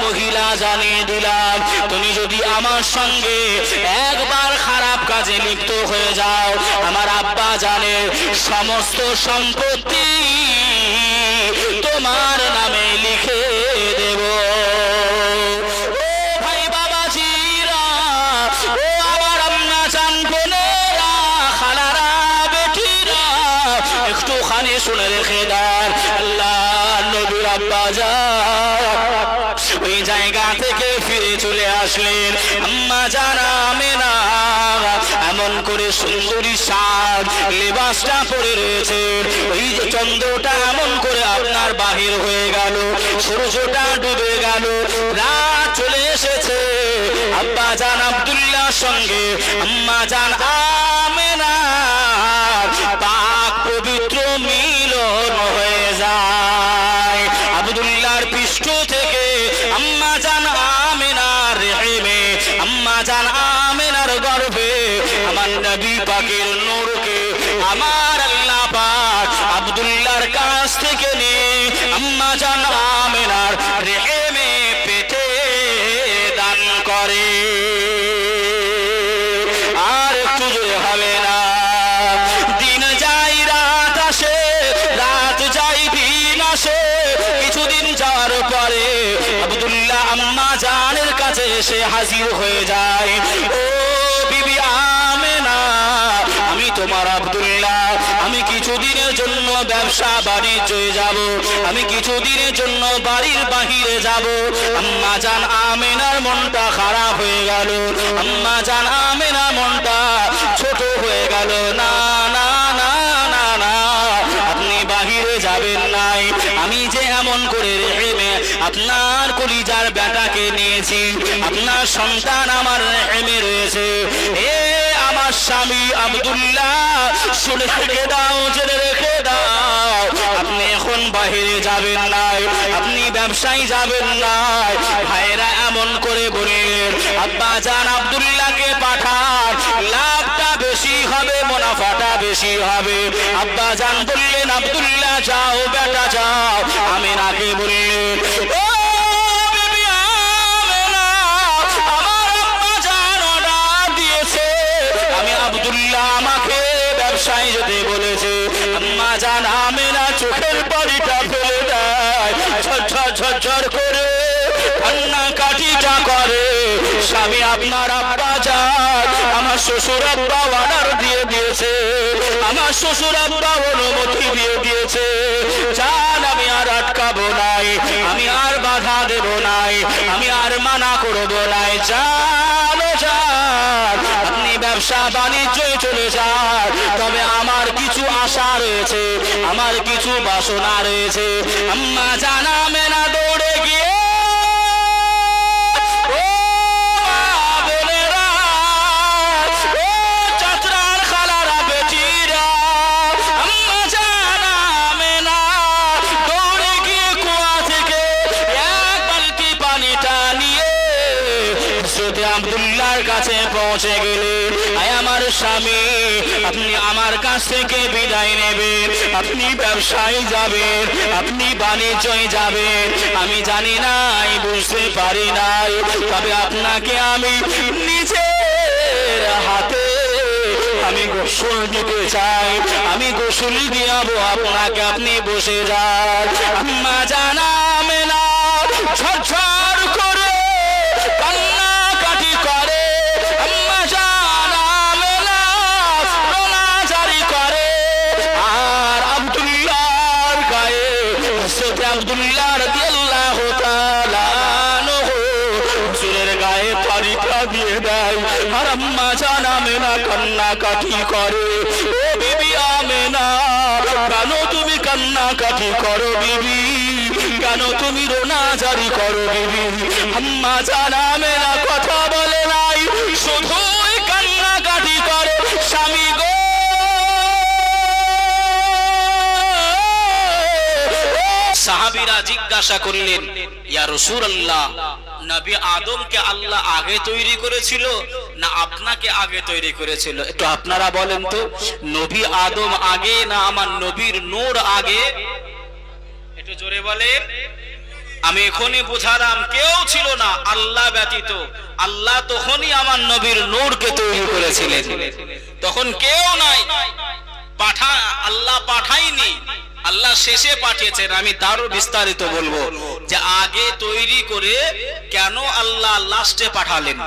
মহিলা জানিয়ে দিলাম, তুমি যদি আমার সঙ্গে একবার খারাপ কাজে লিপ্ত হয়ে যাও, আমার আব্বা জানের সমস্ত সম্পত্তি তোমার নামে লিখে দেব। ও ভাই বাবাজিরা, ও আমার আম্মা জান বোনেরা, খালারা, বেটিরা, একটুখানি শুনে রেখে দেন, আল্লাহ নবীর আব্বা জান ওই জায়গা থেকে ফিরে চলে আসলেন। আম্মা জান আমেনা এমন করে সুন্দরী সাজ লেবাসটা পরে রয়েছে, ওই যে চন্দ্রটা এমন করে আপনার বাহির হয়ে গেল, সূর্যটা ডুবে গেল, রাত চলে এসেছে। আব্বা জান আব্দুল্লাহর সঙ্গে আম্মা জান আমেনা পাক পবিত্র মিলন হয়ে যায়। আব্দুল্লাহর পৃষ্ঠ থেকে আম্মা জান আমেনার রেহেমে, আম্মা জান আমেনার গর্ভে আমার নবী পাকের নূরকে আমার আল্লাহ পাক আব্দুল্লাহর কাছ থেকে নিয়ে আম্মা জান আমেনার রেহেমে পেটে দান করে। আর একটু জোরে হবে না, দিন যাই রাত আসে, রাত যাই দিন আসে, কিছুদিন যাওয়ার পরে আব্দুল্লাহ আম্মা জানের কাছে এসে হাজির হয়ে যায়। ও বিবি আমেনা, আমি তোমার আব্দুল্লাহ, আমি কিছুদিনের জন্য ব্যবসা বাণিজ্যে যাব, আমি কিছুদিনের জন্য বাড়ির বাহিরে যাব। আম্মা জান আমেনার মনটা খারাপ হয়ে গেল, আম্মা জান আমেনার মনটা ছোট হয়ে গেল। না না না না না, আপনি বাহিরে যাবেন নাই, আমি যে এমন করে রেহেমে আপনার কলিজার বেটাকে নিয়েছি, আপনার সন্তান আমার রেহেমে রয়েছে। এ আমার স্বামী আব্দুল্লাহ, শুনে রেখে দাও, জেনে রেখে দাও, আপনি এখন বাহিরে যাবেন নাই, আপনি ব্যবসায়ী যাবেন নাই। ভাইরা এমন করে বললেন, আব্বা জান আব্দুল্লাহকে পাঠান, লাভটা বেশি হবে, মুনাফাটা বেশি হবে। আব্বা জান বললেন, আব্দুল্লাহ যাও বেটা যাও। আমিনাকে বললেন, ও বিবি আমেনা, আমার আব্বা জান অর্ডার দিয়েছে, আমি আব্দুল্লাহ আমাকে ব্যবসায় যেতে বলেছে। আম্মা জান আমেনা চোখের পানিটা ফেলে দেয়, ঝরঝর ঝরঝর করে কান্নাকাটিটা করে। স্বামী আপনার আব্বা জান, আমার শ্বশুর আব্বা অর্ডার দিয়ে দিয়েছে, আমার শ্বশুর আব্বা অনুমতি দিয়ে দিয়েছে, জান আমি আর আটকাবো নাই, আমি আর বাধা দেব নাই, আমি আর মানা করবো নাই। জান যান, আপনি ব্যবসা বাণিজ্যে চলে যান, তবে আমার কিছু আশা রয়েছে, আমার কিছু বাসনা রয়েছে। আম্মা জান আমেনা দৌড়ে গিয়ে আব্দুল্লাহর কাছে পৌঁছে গেলেন। আয় আমার স্বামী, আপনি আমার কাছ থেকে বিদায় নেবেন, আপনি ব্যবসায় যাবেন, আপনি বাণিজ্যে যাবেন, আমি জানি নাই, বুঝতে পারি নাই, তবে আপনাকে আমি নিজের হাতে আমি গোসল দিতে চাই, আমি গোসল দিয়াবো আপনাকে, আপনি বসে যান। আম্মা জান আমেনা ঝরঝর করে কান্নাকাটি করে, আম্মা জান আমেনা রোনাজারি করে। আর আব্দুল্লাহর গায়ে হযরত আব্দুল্লাহ রাদিয়াল্লাহু তাআলা আনহু হুজুরের গায়ে পানিটা দিয়ে দেয়। আর আম্মা জান আমেনা কান্নাকাটি করে। ও বিবি আমেনা, কেন তুমি কান্নাকাটি করো বিবি, কেন তুমি রোনাজারি করো বিবি? আম্মা জান আমেনা কথা বলে নাই, শুধুই কান্নাকাটি করে। স্বামী গো, সাহাবীরা জিজ্ঞাসা করলেন, ইয়া রাসূলুল্লাহ, নবী আদমকে আল্লাহ আগে তৈরি করেছিল না আপনাকে আগে তৈরি করেছিল? একটু আপনারা বলেন তো, নবী আদম আগে না আমার নবীর নূর আগে? একটু জোরে বলেন। আমি এখনই বুঝালাম কেউ ছিল না আল্লাহ ব্যতীত। আল্লাহ তখনই আমার নবীর নূরকে তৈরি করেছিলেন, তখন কেউ নাই, আল্লাহ পাঠাইনি, আল্লাহ শেষে পাঠিয়েছেন। আমি তারও বিস্তারিত বলবো যে আগে তৈরি করে কেন আল্লাহ লাস্টে পাঠালেন,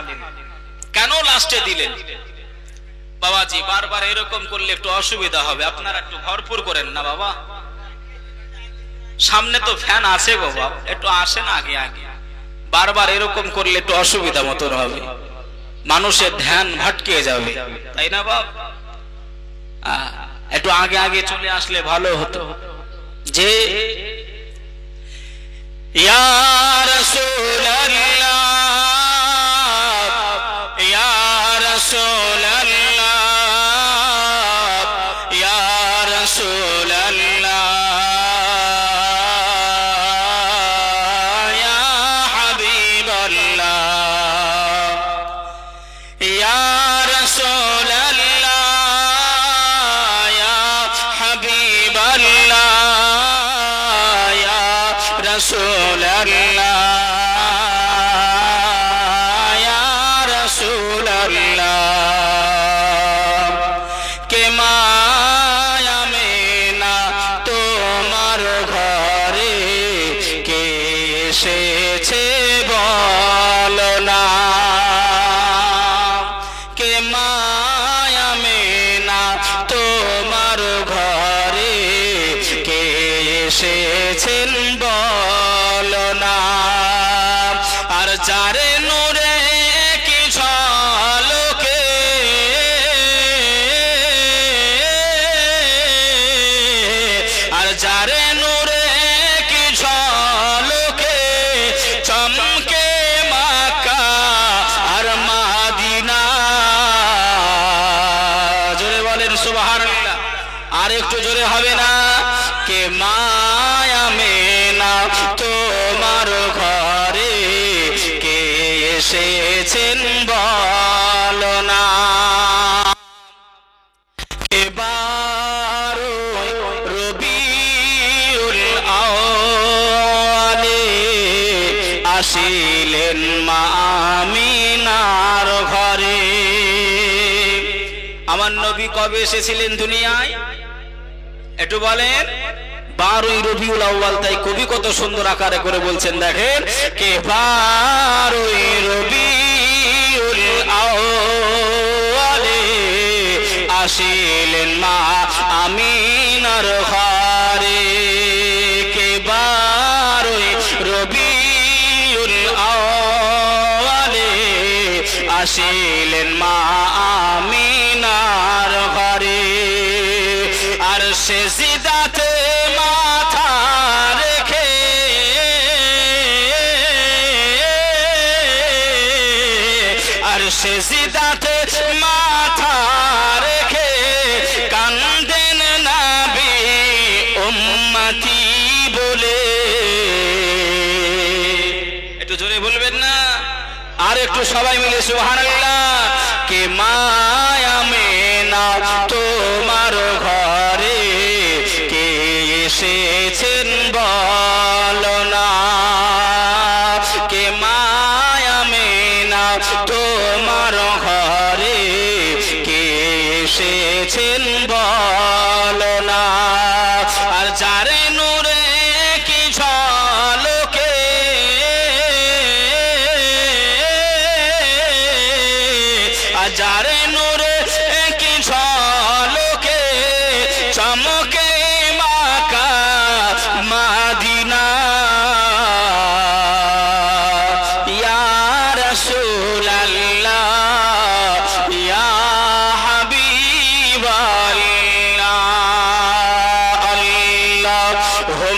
কেন লাস্টে দিলেন। বাবাজি বারবার এরকম করলে একটু অসুবিধা হবে, আপনারা একটু ভরপুর করেন না বাবা। সামনে তো ফ্যান আছে বাবা, একটু আসেন আগে আগে। বারবার এরকম করলে একটু অসুবিধা মতন হবে, মানুষের ধ্যান ভটকে যাবে, তাই না বাপ? একটু আগে আগে চলে আসলে ভালো হতো। যে ইয়া রাসূলুল্লাহ ইয়া রাসূলুল্লাহ ইয়া রাসূলুল্লাহ ইয়া হাবিবাল্লাহ ইয়া রাসূলুল্লাহ ইয়া হাবিবাল্লাহ ইয়া রাসূলুল্লাহ ইয়া রাসূলুল্লাহ কে মায়া মেনা তোমার ঘরে কে এসেছে বলো না, কে মায়া মেনা তোমার ঘরে কে এসেছেন বলো না। আর যারে নূরে কি ঝলকে আর যারে নূরে কি ঝলকে চমকে মক্কা আর মদিনা। জোরে বলেন সুবহানাল্লাহ, আর একটু জোরে হবে না? কে মায়া মেনা তোমার ঘরে কে এসেছেন বলো না। এবারই রবিউল আউয়ালে আসিলেন মা আমিনার ঘরে। আমার নবী কবে এসেছিলেন দুনিয়ায় একটু বলেন? 12ই রবিউল আউয়াল। তাই কবি কত সুন্দর আকারে করে বলছেন, দেখেন কে 12ই রবিউল আউয়ালে আসিলেন মা আমিনার ঘরে। কে 12ই রবিউল আউয়ালে আসিলেন মা আমিনার ঘরে। আর সে সিজদাতে মাথা রেখে আর সে সিজদাতে মাথা রেখে কান্দেন নবী উম্মতি বলে। একটু জোরে বলবেন না? আর একটু সবাই মিলে সুবহানাল্লাহ। কে মায়া মেনা তোমার ঘরে কে এসেছেন বলো না, কে মায়া মেনা তোমার ঘরে কে এসেছেন বলো না। আর যারে নূরে কি ঝলকে আর যারে নূরে কি ঝলকে চমকে মক্কা মদিনা। ইয়া রাসূলুল্লাহ ইয়া হাবিবাল্লাহ আল্লাহুম্মা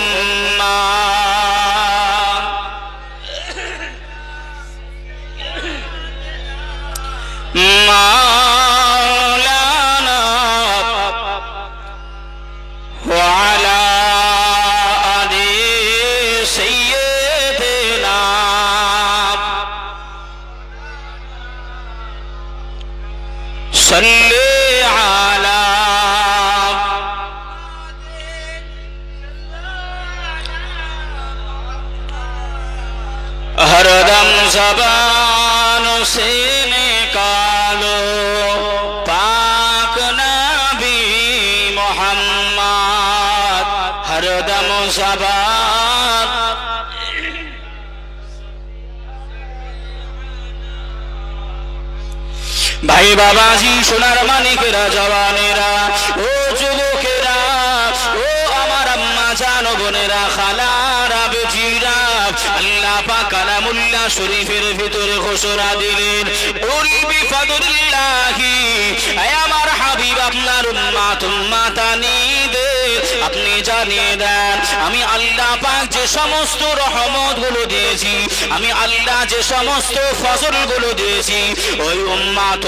মাওলানা ওয়া আলা আলি সাইয়্যিদিনা সাল্লি আলা ज़बान से निकालो पाक नबी मोहम्मद हर दम ज़बान। भाई बाबाजी सोनार मानिकेरा जवानेरा ओ যুবকেরা ও আমার আম্মা জান বোনেরা খালারা বেটিরা আল্লাহ পাক কালামুল্লাহ শরীফের ভিতরে ঘোষণা দিলেন উল বিফাদুল্লাহি আয় আমার হাবিব আপনার উম্মাতানিদের আপনি জানিয়ে দেন আমি আল্লাহ পাক যে সমস্ত রহমতগুলো দিয়েছি আমি আল্লাহ যে সমস্ত ফজলগুলো দিয়েছি ওই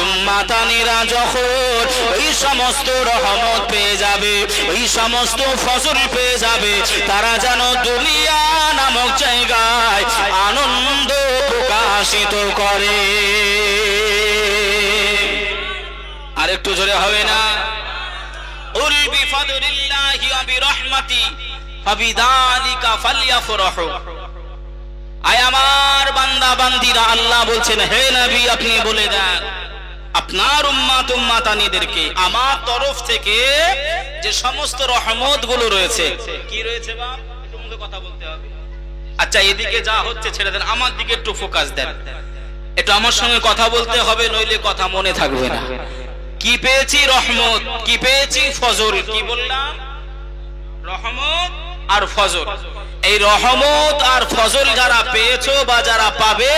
উম্মাতানিরা যখন ওই সমস্ত রহমত পেয়ে যাবে ওই সমস্ত ফজল পেয়ে যাবে তারা যেন দুনিয়া নামক জায়গায় আনন্দ প্রকাশিত করে। আর একটু জোরে হবে না? উল বিফাদলিল্লাহি ওয়া বিরহমাতি ফাবিযালিকা ফালইফরাহু। আয় আমার বান্দা বান্দিরা আল্লাহ বলছেন হে নবী আপনি বলে দেন আপনার উম্মাতানিদেরকে আমার তরফ থেকে যে সমস্ত রহমতগুলো রয়েছে। কি রয়েছে বাপ? একটু মুখে কথা বলতে হবে। আচ্ছা এদিকে যা হচ্ছে ছেড়ে দেন, আমার দিকে একটু ফোকাস দেন, একটু আমার সঙ্গে কথা বলতে হবে, নইলে কথা মনে থাকবে না। কি পেয়েছি? রহমত। কি পেয়েছি? ফজল। কি বললাম? রহমত আর ফজল। এই রহমত আর ফজল যারা পেয়েছো বা যারা পাবে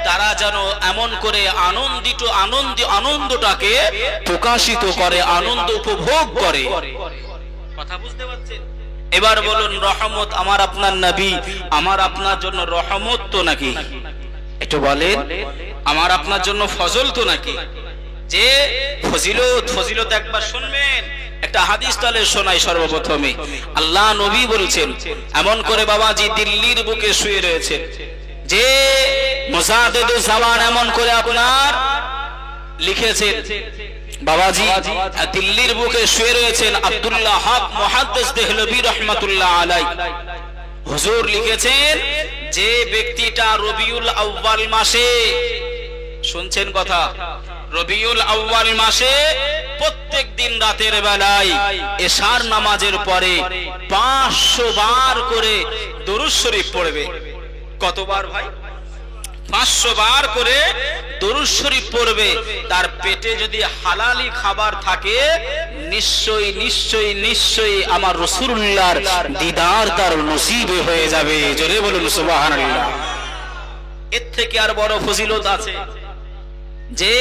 তারা যেন এমন করে আনন্দটাকে প্রকাশিত করে, আনন্দ উপভোগ করে। কথা বুঝতে পারছেন? এবার বলুন রহমত আমার আপনার নবী আমার আপনার জন্য রহমত তো নাকি? একটু বলেন আমার আপনার জন্য ফজল তো নাকি? যে ফজিলত একবার শুনবেন, একটা হাদিস তাহলে শোনাই সর্বপ্রথমে। আল্লাহ নবী বলছেন এমন করে বাবাজি দিল্লির বুকে শুয়ে রয়েছেন যে মুজাদ্দিদুজ জামান এমন করে আপনার লিখেছেন বাবাজি দিল্লির বুকে শুয়ে রয়েছেন আব্দুল্লাহ হক মুহাদ্দিস দেহলভী রাহমাতুল্লাহ আলাইহি। হুজুর লিখেছেন যে ব্যক্তিটা রবিউল আউয়াল মাসে, শুনছেন কথা, রবিউল আউয়াল মাসে প্রত্যেক দিন রাতের বেলায় এশার নামাজের পরে 500 বার করে দরুদ শরীফ পড়বে। কতবার ভাই? 500 বার করে দরুদ শরীফ পড়বে। তার পেটে যদি হালালি খাবার থাকে নিশ্চয়ই নিশ্চয়ই নিশ্চয়ই আমার রাসূলুল্লাহর দিদার তার নসিবে হয়ে যাবে। জোরে বলুন সুবহানাল্লাহ। এর থেকে আর বড় ফজিলত আছে যে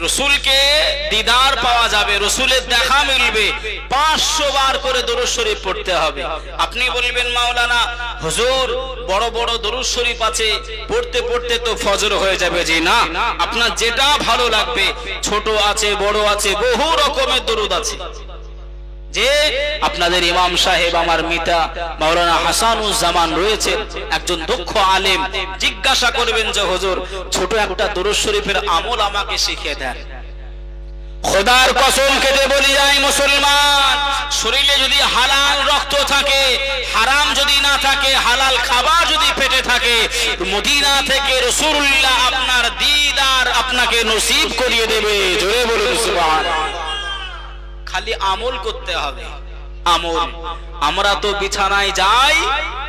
রসুলকে দিদার পাওয়া যাবে, রসুলের দেখা মিলবে। 500 বার করে দরুদ শরীফ পড়তে হবে। আপনি বলবেন মাওলানা হুজুর বড় বড় দরুদ শরীফ আছে, পড়তে পড়তে তো ফজর হয়ে যাবে। জি না, আপনার যেটা ভালো লাগবে, ছোট আছে বড় আছে, বহু রকমের দরুদ আছে। যে আপনাদের ইমাম সাহেব আমার মিতা মাওলানা হাসানুজ্জামান রয়েছে, একজন দক্ষ আলেম, জিজ্ঞাসা করবেন যে হুজুর ছোট একটা দরুদ শরীফের আমল আমাকে শিখিয়ে দেন। খোদার কসম কেটে বলি যাই মুসলমান, শরীরে যদি হালাল রক্ত থাকে, হারাম যদি না থাকে, হালাল খাবার যদি পেটে থাকে, মদিনা থেকে রাসূলুল্লাহ আপনার দিদার আপনাকে নসিব করিয়ে দেবে। জোরে বলুন সুবহানাল্লাহ। খালি আমল করতে হবে, আমল। আমরা তো বিছানায় যাই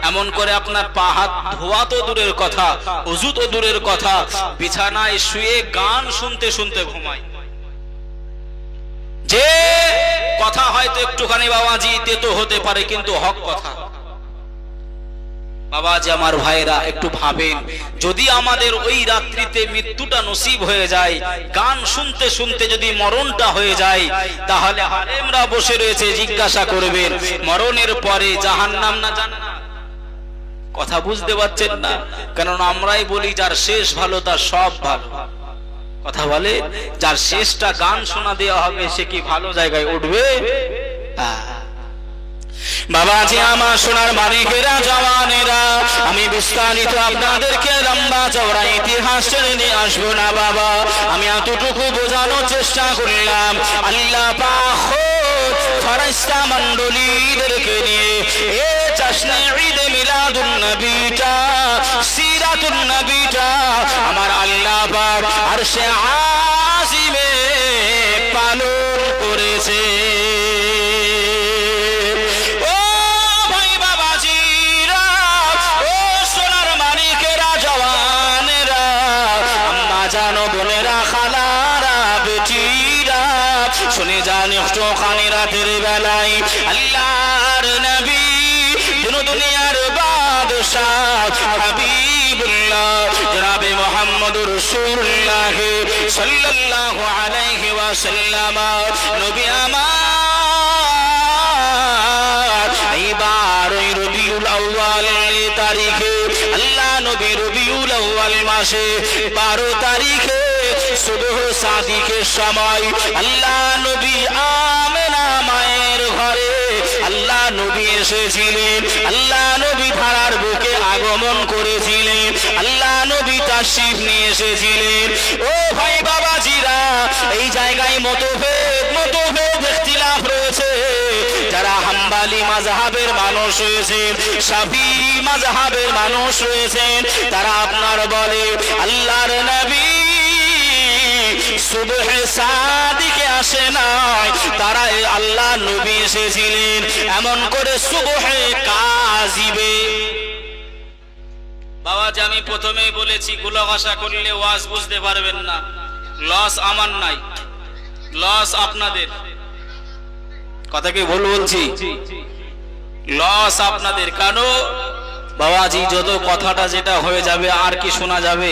এমন করে আপনার পা হাত ধোয়া তো দূরের কথা, ওযু তো দূরের কথা, বিছানায় শুয়ে গান শুনতে শুনতে ঘুমাই। যে কথা হয়তো একটুখানি বাবাজি তেতো হতে পারে কিন্তু হক কথা। বাবাজি আমার ভাইরা একটু ভাবেন, যদি আমাদের ওই রাত্রিতে মৃত্যুটা নসিব হয়ে যায়, গান শুনতে শুনতে যদি মরণটা হয়ে যায়, তাহলে আলেমরা বসে রয়েছে জিজ্ঞাসা করবেন মরণের পরে জাহান্নাম না জান্নাত? কথা বুঝতে পারছেন না? কারণ আমরাই বলি যার শেষ ভালো তার সব ভালো। কথা বলে যার শেষটা গান শোনা দেওয়া হবে সে কি ভালো জায়গায় উঠবে? বাবাজি আমার সোনার মানিকেরা জওয়ানেরা, আমি বিস্তারিত আপনাদেরকে লম্বা চওড়া ইতিহাস টেনে নিয়ে আসবো না বাবা। আমি এতটুকু বোঝানোর চেষ্টা করলাম আল্লাহ পাক ফেরেশতা মণ্ডলীদেরকে নিয়ে এই জশ্নে ঈদ মিলাদুন নবীটা, সিরাতুন নবীটা আরশে আজিমে পালন করেছে। ও ভাই বাবাজিরা, ও সোনার মানিকেরা, জওয়ানেরা, আম্মা জানো, বোনেরা, খালারা, বেটিরা, শুনে যান একটুখানি রাতের বেলায় আল্লাহর নবী দুনিয়ার বাদশাহ হাবিবুল্লাহ জনাবে মুহাম্মদুর রাসূলুল্লাহ সাল্লাল্লাহু আলাইহি ওয়াসাল্লাম নবী আমার এই 12 রবিউল আউয়াল তারিখে আল্লাহ নবী রবিউল আউয়াল মাসে 12 তারিখে সুবহ সাদিকের সময় আল্লাহ নবী আমেনা মায়ের ঘরে আল্লাহ নবী এসেছিলেন। আল্লাহ নবী ধারার বুকে আগমন করেছিলেন। আল্লাহ নবী তাশরীফ নিয়ে এসেছিলেন। ও ভাই বাবাজিরা, এই জায়গায় মতভেদ ইখতিলাফ রয়েছে। যারা হাম্বলি মাযহাবের মানুষ রয়েছেন, শাফিঈ মাযহাবের মানুষ রয়েছেন, তারা আপনার বলে আল্লাহর নবী সুবহে সাদিকে আসে নাই, তারা আল্লাহ নবী এসেছিলেন এমন করে সুবহে কাযিবে। বাবাজি, আমি প্রথমেই বলেছি গুলাগাসা করলে ওয়াজ বুঝতে পারবেন না। লস আমার নাই, লস আপনাদের। কথা কি ভুল বলছি? লস আপনাদের। কেন বাবাজি, যত কথাটা যেটা হয়ে যাবে আর কি শোনা যাবে?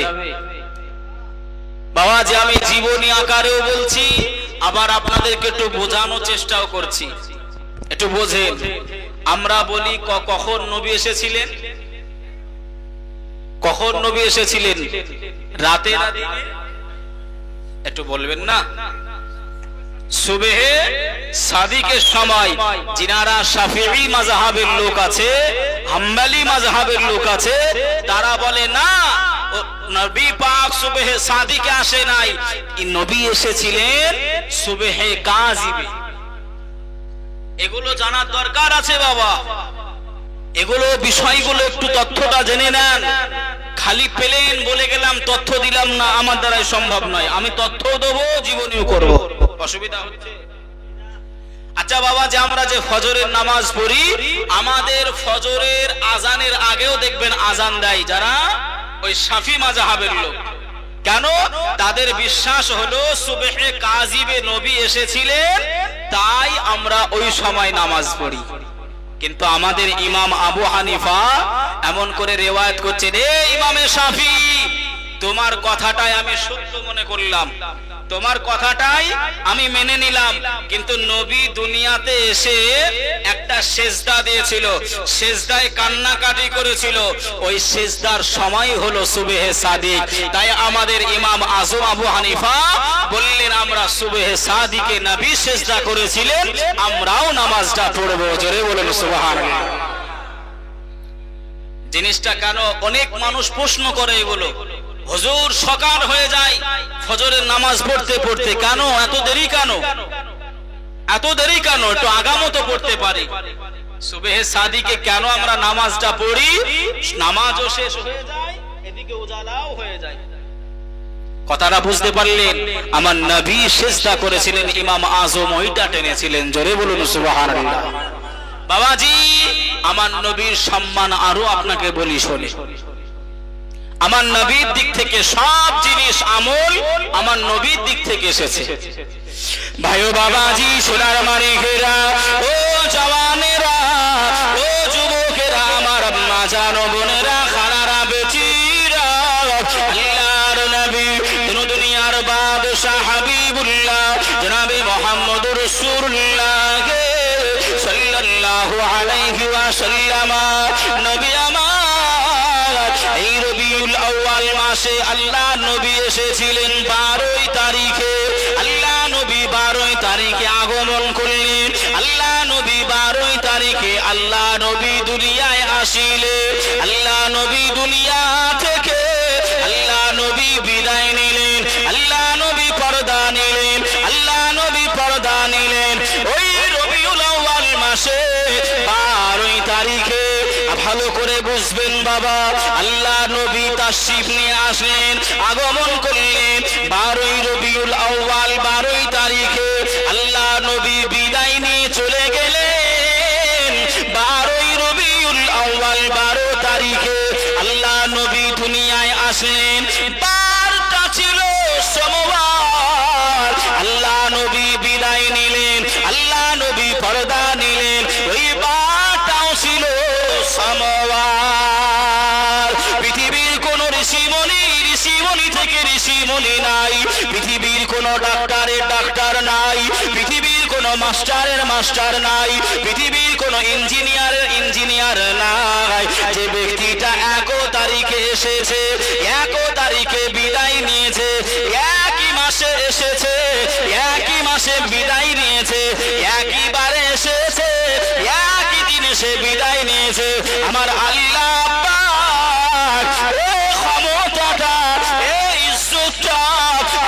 বাবাজি, আমি জীবনী আকারেও বলছি, আবার আপনাদেরকে একটু বোঝানোর চেষ্টাও করছি, একটু বোঝেন। আমরা বলি কখন নবী এসেছিলেন? কখন নবী এসেছিলেন? রাতে না দিনে? একটু বলবেন না? সুবহে সাদিকের সময়। যিনারা শাফিঈ মাযহাবের লোক আছে, হাম্বলি মাযহাবের লোক আছে, তারা বলে না, নবী পাক সুবহে সাদিকে আসে নাই, নবী এসেছিলেন সুবহে কাযিবে। এগুলো জানার দরকার আছে বাবা। এগুলো বিষয়গুলো একটু তথ্যটা জেনে নেন। খালি পেলেন বলে গেলাম, তথ্য দিলাম না, আমার দ্বারাই সম্ভব নয়। আমি তথ্য দেবো, জীবনীও করব। অসুবিধা হচ্ছে? আচ্ছা বাবা, যে আমরা যে ফজরের নামাজ পড়ি, আমাদের ফজরের আজানের আগেও দেখবেন আজান দেয় যারা ওই শাফি মাযহাবের লোক। কেন? তাদের বিশ্বাস হলো সুবহে কাযিবে নবী এসেছিলেন, তাই আমরা ওই সময় নামাজ পড়ি। কিন্তু আমাদের ইমাম আবু হানিফা এমন করে রিওয়ায়াত করছেন, এ ইমামে শাফি, তোমার কথাটাই আমি সত্য মনে করলাম, তোমার কথাটাই আমি মেনে নিলাম, কিন্তু নবী দুনিয়াতে এসে একটা সেজদা দিয়েছিল, সেজদায় কান্নাকাটি করেছিল, ওই সেজদার সময় হলো সুবহে সাদিক। তাই আমাদের ইমাম আজম আবু হানিফা বললেন, আমরা সুবহে সাদিকে নবী সেজদা করেছিলেন, আমরাও নামাজটা পড়ব। জোরে বলেন সুবহানাল্লাহ। জিনিসটা কেন অনেক মানুষ প্রশ্ন করে, এগুলো হুজুর সকাল হয়ে যায় ফজরের নামাজ পড়তে পড়তে, কেন এত দেরি? কেন এত দেরি? কেন একটু আগামতো পড়তে পারি। সুবহে সাদিকে কেন আমরা নামাজটা পড়ি? নামাজও শেষ হয়ে যায়, এদিকে উজালাও হয়ে যায়। কথাটা বুঝতে পারলেন? আমার নবী সিজদা করেছিলেন, ইমাম আজম ওইটা টেনেছিলেন। জোরে বলুন সুবহানাল্লাহ। বাবাজি, আমার নবীর সম্মান আরো আপনাকে বলি, শোনে। আমার নবীর দিক থেকে সব জিনিস আমল আমার নবীর দিক থেকে এসেছে। ভাইও বাবাজি, সোনার মানিকেরা, ও জওয়ানেরা, ও যুবকেরা, আমার মা জানো, বোনেরা, খালারা, বেটিরা, আল্লাহর নবী দুনিয়ার বাদশাহ হাবিবুল্লাহ জনাবে মুহাম্মদুর রাসূলুল্লাহ সাল্লাল্লাহু আলাইহি ওয়াসাল্লাম নবী আমার এই রবিউল আউয়াল মাসে আল্লাহ নবী এসেছিলেন 12 তারিখে। আল্লাহ নবী 12 তারিখে আগমন করলেন। আল্লাহ নবী 12 তারিখে আল্লাহ নবী দুনিয়ায় আসিলে, আল্লাহ নবী দুনিয়া থেকে আল্লাহ নবী বিদায় নিলেন, আল্লাহ নবী পর্দা নিলেন, আল্লাহ নবী পর্দা নিলেন ওই রবিউল আউয়াল মাসে 12 তারিখে। ভালো করে বুঝবেন বাবা, আল্লাহ নবী তাশরীফ নিয়ে আসলেন, আগমন করলেন 12ই রবিউল আউয়াল 12 তারিখে আল্লাহ নবী বিদায় নিয়ে চলে গেলেন। 12ই রবিউল আউয়াল 12 তারিখে আল্লাহ নবী দুনিয়ায় আসলেন। বারটা ছিল সোমবার, আল্লাহ নবী বিদায় নিলেন, আল্লাহ নবী পর্দা নিলেন, ওই বারটাও ছিল সোমবার। পৃথিবীর কোন ঋষিমণি থেকে ঋষিমণি নাই, পৃথিবীর কোন ডাক্তারের ডাক্তার নাই, পৃথিবীর কোন মাস্টারের মাস্টার নাই, পৃথিবীর কোন ইঞ্জিনিয়ারের ইঞ্জিনিয়ার নাই, যে ব্যক্তিটা 1 তারিখে এসেছে, 1 তারিখে বিদায় নিয়েছে, একই মাসে এসেছে, একই মাসে বিদায় নিয়েছে, একই বারে এসেছে, একই দিনে সে বিদায় নিয়েছে। আমার আল্লাহ পাক এই ক্ষমতাটা, এই ইজ্জতটা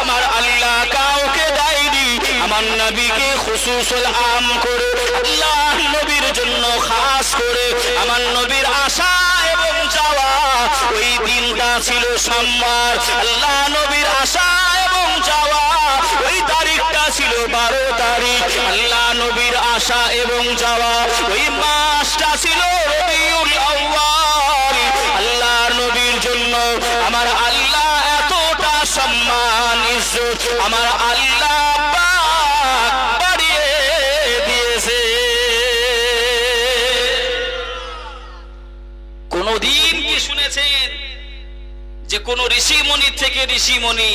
আমার আল্লাহ কাউকে দেয়নি। আমার নবীকে খুসুসুল আম করে, আল্লাহ নবীর জন্য খাস করে, আমার নবীর আশা এবং যাওয়া ওই দিনটা ছিল সোমবার। আল্লাহ নবীর আশা এবং যাওয়া ওই তারিখটা ছিল 12 তারিখ। আল্লাহ নবীর আশা এবং যাওয়া ওই মাসটা ছিল রবিউল আউয়াল। আল্লাহ নবীর জন্য আমার আল্লাহ এতটা সম্মান ইজ্জত আমার আল্লাহ পাক বাড়িয়ে দিয়েছে। কোনদিন কি শুনেছেন যে কোন ঋষিমণি থেকে ঋষিমণি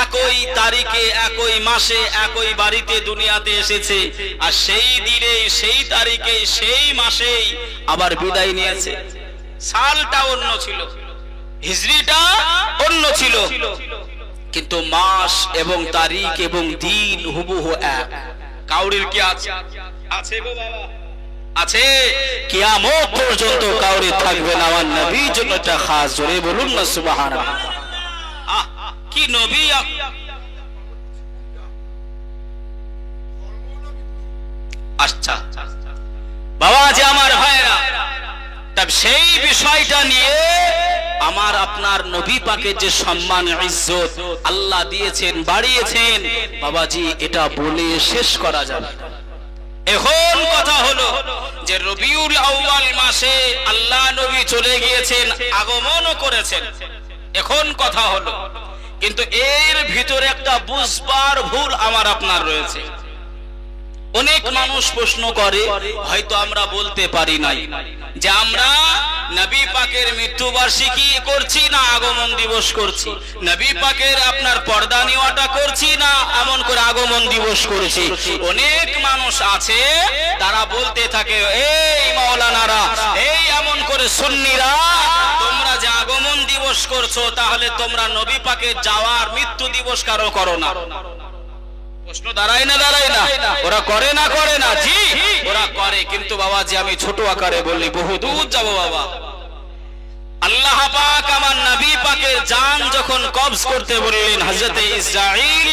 একই তারিখে, একই মাসে, একই বাড়িতে দুনিয়াতে এসেছে, আর সেই দিনে, সেই তারিখে, সেই মাসেই আবার বিদায় নিয়েছে? সালটা অন্য ছিল, হিজরিটা অন্য ছিল, কিন্তু মাস এবং তারিখ এবং দিন হুবহু এক। কাউরির কি আছে? আছে গো বাবা, আছে। কিয়ামত পর্যন্ত কাউরি থাকবে না। আমার নবীর জন্য একটা খাস, জোরে বলুন না সুবহানাল্লাহ। কি নবী! আচ্ছা বাবা যে আমার ভাইরা, তবে সেই বিষয়টা নিয়ে আমার আপনার নবী পাকের যে সম্মান ইজ্জত আল্লাহ দিয়েছেন, বাড়িয়েছেন, বাবাজি এটা বলে শেষ করা যাবে। এখন কথা হলো যে রবিউল আউয়াল মাসে আল্লাহ নবী চলে গিয়েছেন, আগমনও করেছেন। এখন কথা হলো, কিন্তু এর ভিতরে একটা বুঝবার ভুল আমার আপনার রয়েছে। অনেক মানুষ প্রশ্ন করে, হয়তো আমরা বলতে পারি নাই, যে আমরা নবী পাকের মৃত্যুবার্ষিকী করছি না আগমন দিবস করছি, নবী পাকের আপনার পর্দা নেওয়াটা করছি না এমন করে আগমন দিবস করেছি। অনেক মানুষ আছে তারা বলতে থাকে, এই মাওলানারা, এই এমন করে সুন্নিরা, তোমরা যে আগমন দিবস করছো তাহলে তোমরা নবী পাকের যাওয়ার মৃত্যু দিবস কারো করো না। প্রশ্ন দাঁড়ায় না, দাঁড়ায় না? ওরা করে না, করে না? জি ওরা করে, কিন্তু বাবাজি আমি ছোট আকারে বলি, বহু দূর যাব বাবা। আল্লাহ পাক আমার নবী পাকের জান যখন কবজ করতে বললেন হযরতে ইসরাঈল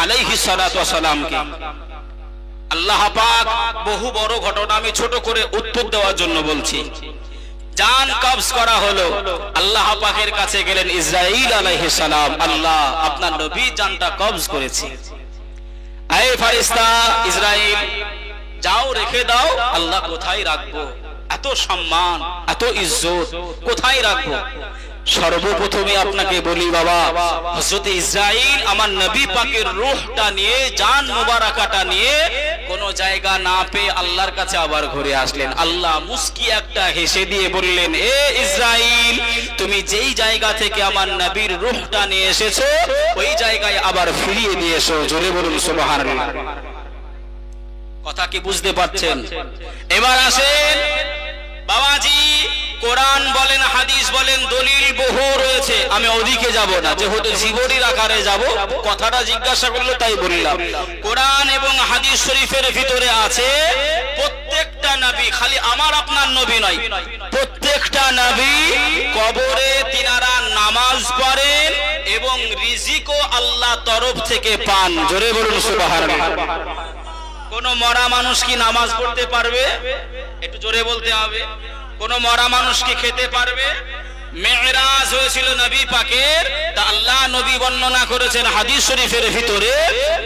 আলাইহিস সালাতু ওয়াস সালামকে, আল্লাহ পাক বহু বড় ঘটনা, আমি ছোট করে উত্তর দেওয়ার জন্য বলছি। জান কবজ করা হলো, আল্লাহ পাকের কাছে গেলেন ইসরাঈল আলাইহিস সালাম, আল্লাহ আপনার নবী জানটা কবজ করেছে। আয় ফেরেশতা ইসরাঈল, যাও রেখে দাও। আল্লাহ কোথায় রাখবো? এত সম্মান, এত ইজ্জত কোথায় রাখবো? সর্বপ্রথমে আপনাকে বলি বাবা, হযরত ইসরাঈল আমার নবী পাকের রূহটা নিয়ে, জান মুবারাকাটা নিয়ে কোন জায়গা না পেয়ে আল্লাহর কাছে আবার ঘুরে আসলেন। আল্লাহ মুস্কি একটা হেসে দিয়ে বললেন, এ ইসরাঈল, তুমি যেই জায়গা থেকে আমার নবীর রূহটা নিয়ে এসেছো ওই জায়গায় আবার ফিরিয়ে দিয়ে এসো। জোরে বলুন সুবহানাল্লাহ। কথা কি বুঝতে পারছেন? এবার আসেন বাবাজি, কোরআন বলেন, হাদিস বলেন, দলিল বহু রয়েছে, আমি ওদিকে যাব না, যেহেতু জীবনীর আকারে যাব, কথাটা জিজ্ঞাসা করলো তাই বললাম। কোরআন এবং হাদিস শরীফের ভিতরে আছে প্রত্যেকটা নবী, খালি আমার আপনার নবী নয়, প্রত্যেকটা নবী কবরে তিনারা নামাজ পড়েন এবং রিজিকও আল্লাহ তরফ থেকে পান। জোরে বলুন সুবহানাল্লাহ। কোন মরা মানুষ কি নামাজ পড়তে পারবে? একটু জোরে বলতে হবে। কোন মরা মানুষ কি খেতে পারবে? মেরাজ হয়েছিল নবী পাকের। তা আল্লাহ নবী বর্ণনা করেছেন হাদিস শরীফের ভিতরে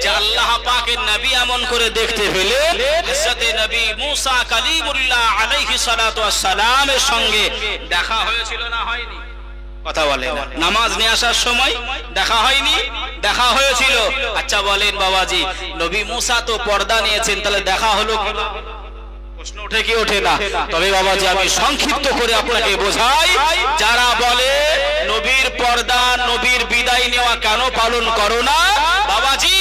যে আল্লাহ পাকের নবী এমন করে দেখতে পেলেন হযরত নবী মুসা কালিমুল্লাহ আলাইহিস সালাতু ওয়াস সালামের সঙ্গে দেখা হয়েছিল না হয়নি? কথা বলেন। নামাজ নিয়ে আসার সময় দেখা হয়নি? দেখা হয়েছিল। আচ্ছা বলেন বাবাজি, নবী মুসা তো পর্দা নিয়েছেন, তাহলে দেখা হলো কি? প্রশ্ন ওঠে কি ওঠে না? তবে বাবাজি আমি সংক্ষিপ্ত করে আপনাকে বোঝাই, যারা বলে নবীর পর্দা, নবীর বিদায় নেওয়া কেন পালন করো না, বাবাজি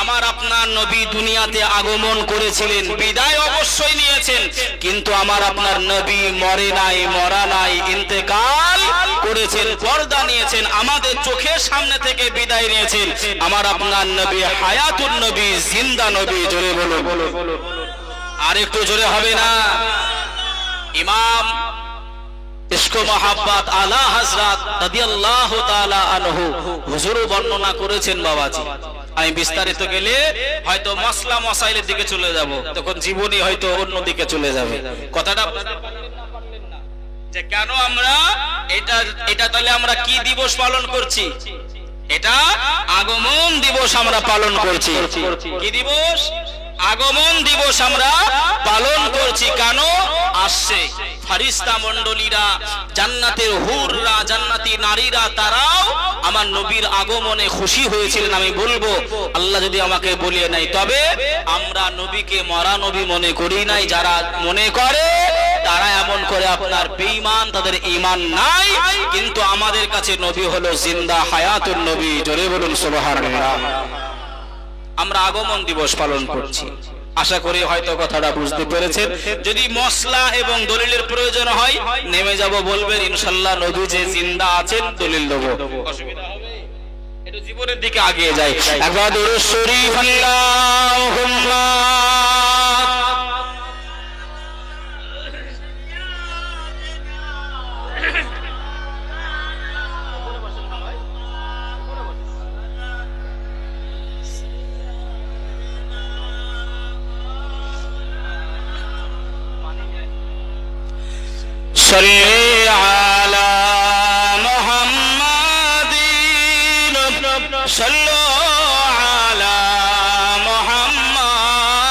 আমার আপনার নবী দুনিয়াতে আগমন করেছিলেন, বিদায় অবশ্যই নিয়েছেন, কিন্তু আমার আপনার নবী মরে নাই, মরা নাই, ইন্তেকাল করেছেন, পর্দা নিয়েছেন, আমাদের চোখের সামনে থেকে বিদায় নিয়েছেন। আমার আপনার নবী হায়াতুন নবী, জিন্দা নবী। জোরে বলো, আর একটু জোরে হবে না? ইমাম ইশক মোহাব্বত আলা হযরত রাদিয়াল্লাহু তাআলা আনহু হুজুর বর্ণনা করেছেন বাবাজি। আমি বিস্তারিত গেলে হয়তো মাসলা মাসাইলের দিকে চলে যাব, তখন জীবনী হয়তো অন্য দিকে চলে যাবে। কথাটা বুঝতে পারলেন না? পারলেন না যে কেন আমরা এটা তাহলে আমরা কি দিবস পালন করছি? এটা আগমন দিবস আমরা পালন করছি। কি দিবস? আগমন দিবস আমরা পালন করছি। কেন আসছে? ফেরেশতা মণ্ডলীরা, জান্নাতের হুররা, জান্নাতি নারীরা, তারাও আমার নবীর আগমনে খুশি হয়েছিলেন। আমি বলবো আল্লাহ যদি আমাকে বলিয়ে নাই, তবে আমরা নবীকে মরা নবী মনে করি নাই। যারা মনে করে তারা এমন করে আপনার বেঈমান, তাদের ঈমান নাই। কিন্তু আমাদের কাছে নবী হলো জিন্দা হায়াতুন নবী। জোরে বলুন সুবহানাল্লাহ। আমরা আগমন দিবস পালন করছি। আশা করি হয়তো কথাটা বুঝতে পেরেছেন। যদি মসলা এবং দলিলের প্রয়োজন হয় নেমে যাব, বলবেন ইনশাআল্লাহ নবী যে জিন্দা আছেন, দলিল দেব। অসুবিধা হবে? একটু জীবনের দিকে এগিয়ে যাই। একবার দুরূদ শরীফ আল্লাহুম্মা صلی علی محمد صلو علی محمد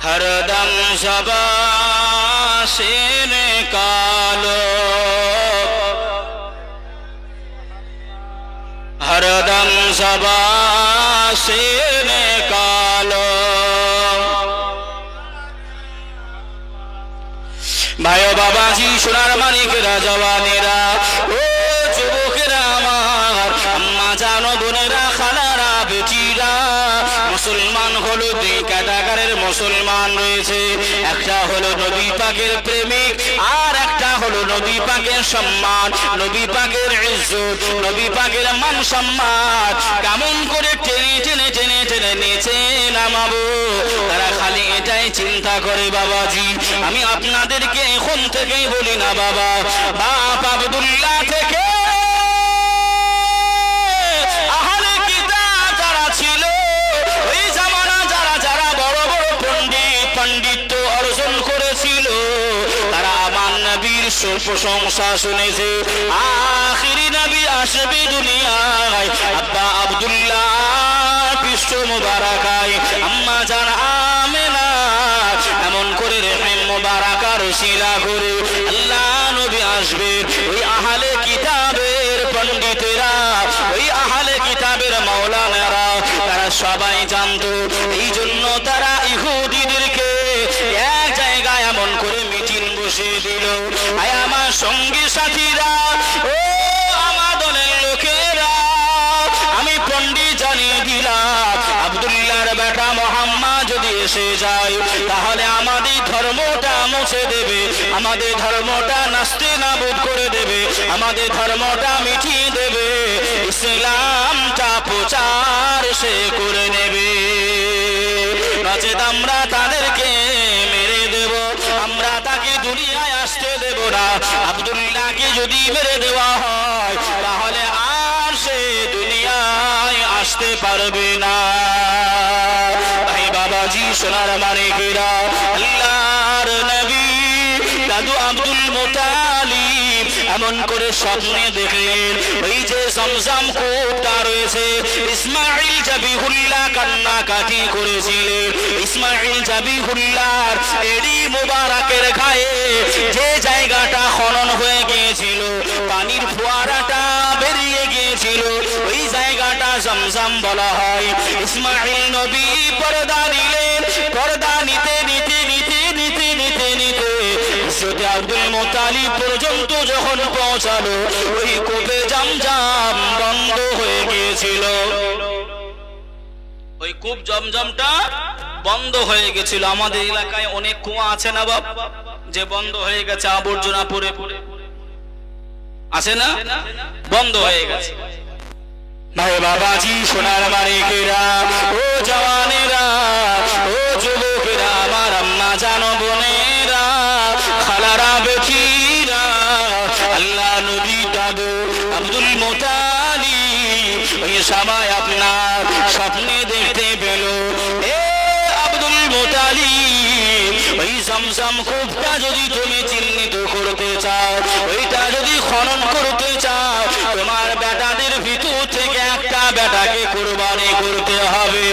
ہر دم زبان سے نکالو ہر دم زبان سے نکالو ভাইও বাবাজি সোনার মানিকেরা জওয়ানেরা ও যুবকেরা আমার আম্মা জানো বোনেরা খালারা বেটিরা মুসলমান হলো দুই ক্যাটাগরির মুসলমান রয়েছে একটা হলো নবী পাকের প্রেমিক আর একটা হলো নবী পাকের সম্মান নবী পাকের ইজ্জত নবী পাকের মান সম্মান কেমন করে টেনে টেনে টেনে টেনে নিচে নামাবো তারা খালি এটাই চিন্তা করে বাবাজি আমি আপনাদেরকে এখন থেকেই বলি না বাবা বাপ আব্দুল্লাহ থেকে আহলে কিতাব যারা ছিল ওই জামানা যারা যারা বড় বড় পণ্ডিত অর্জন করেছিল তারা আমার নবীর প্রশংসা শুনেছে আখিরি নবী আসবে দুনিয়ায় আব্বা আব্দুল্লাহ পৃষ্ঠ মুবারাকায় আম্মা জান আমেনা এমন করে রহিম মুবারাকার শিরা করে আল্লাহ নবী আসবে ওই আহলে কিতাবের পণ্ডিতেরা ওই আহলে কিতাবের মাওলানারা তারা সবাই জানতো এই জন্য তারা ইহুদিদেরকে এক জায়গায় এমন করে মিটিং বসিয়ে দিল আয় আমার সঙ্গী সাথীরা ও আমার দলের লোকেরা আমি পণ্ডিত জানিয়ে দিলাম আব্দুল্লাহর বেটা মুহাম্মদ যদি এসে যায় তাহলে আমাদের ধর্মটা মুছে দেবে আমাদের ধর্মটা নাস্তে নাবুদ করে দেবে আমাদের ধর্মটা মিটিয়ে দেবে ইসলামটা প্রচার সে করে নেবে নচেত আমরা তাদেরকে মেরে দেব আমরা তাকে দুনিয়ায় আসতে দেব না আব্দুল্লাহকে যদি মেরে দেওয়া হয় তাহলে আর সে দুনিয়ায় আসতে পারবে না ভাই বাবাজি সোনার মানিকেরা আল্লাহর নবী দাদু আব্দুল মুতালিব এমন করে স্বপ্নে দেখলেন ওই যে জমজম কূপটা রয়েছে, ইসমাঈল জাবিহুল্লাহ কান্নাকাটি করেছিলেন। ইসমাঈল জাবিহুল্লাহর এড়ি মুবারকের গায়ে যে জায়গাটা খনন হয়ে গিয়েছিল, পানির ফোয়ারাটা বেরিয়ে গিয়েছিল, ওই জায়গাটা জমজম বলা হয়। ইসমাঈল নবী পর্দা নিলেন, পর্দা নিতে নিতে নিতে নিতে নিতে নিতে হযরত আব্দুল মুত্তালিব পর্যন্ত যখন পৌঁছালো, ওই কূপে জমজম বন্ধ হয়ে গিয়েছিল। ওই কূপ জমজমটা বন্ধ হয়ে গেছিল। আমাদের এলাকায় অনেক কুয়া আছে না বাপ, যে বন্ধ হয়ে গেছে আবর্জনা পড়ে পড়ে, আছে না, বন্ধ হয়ে গেছে। ভাই বাবাজি, সোনার মানিকেরা, ও জওয়ানেরা, ও যুবকেরা, আমার আম্মা জানো বোনেরা, খালারা বেটিরা, আল্লাহ নবী দাদু আব্দুল মুত্তালিব ওই সময় আপনার স্বপ্নে দেখতে পেল, এ আব্দুল মুত্তালিব, ওই জমজম কূপটা যদি তুমি চিহ্নিত করতে চাও, ওইটা যদি খনন করতে চাও, তোমার বেটাদের ভিতর থেকে একটা বেটাকে কুরবানি করতে হবে।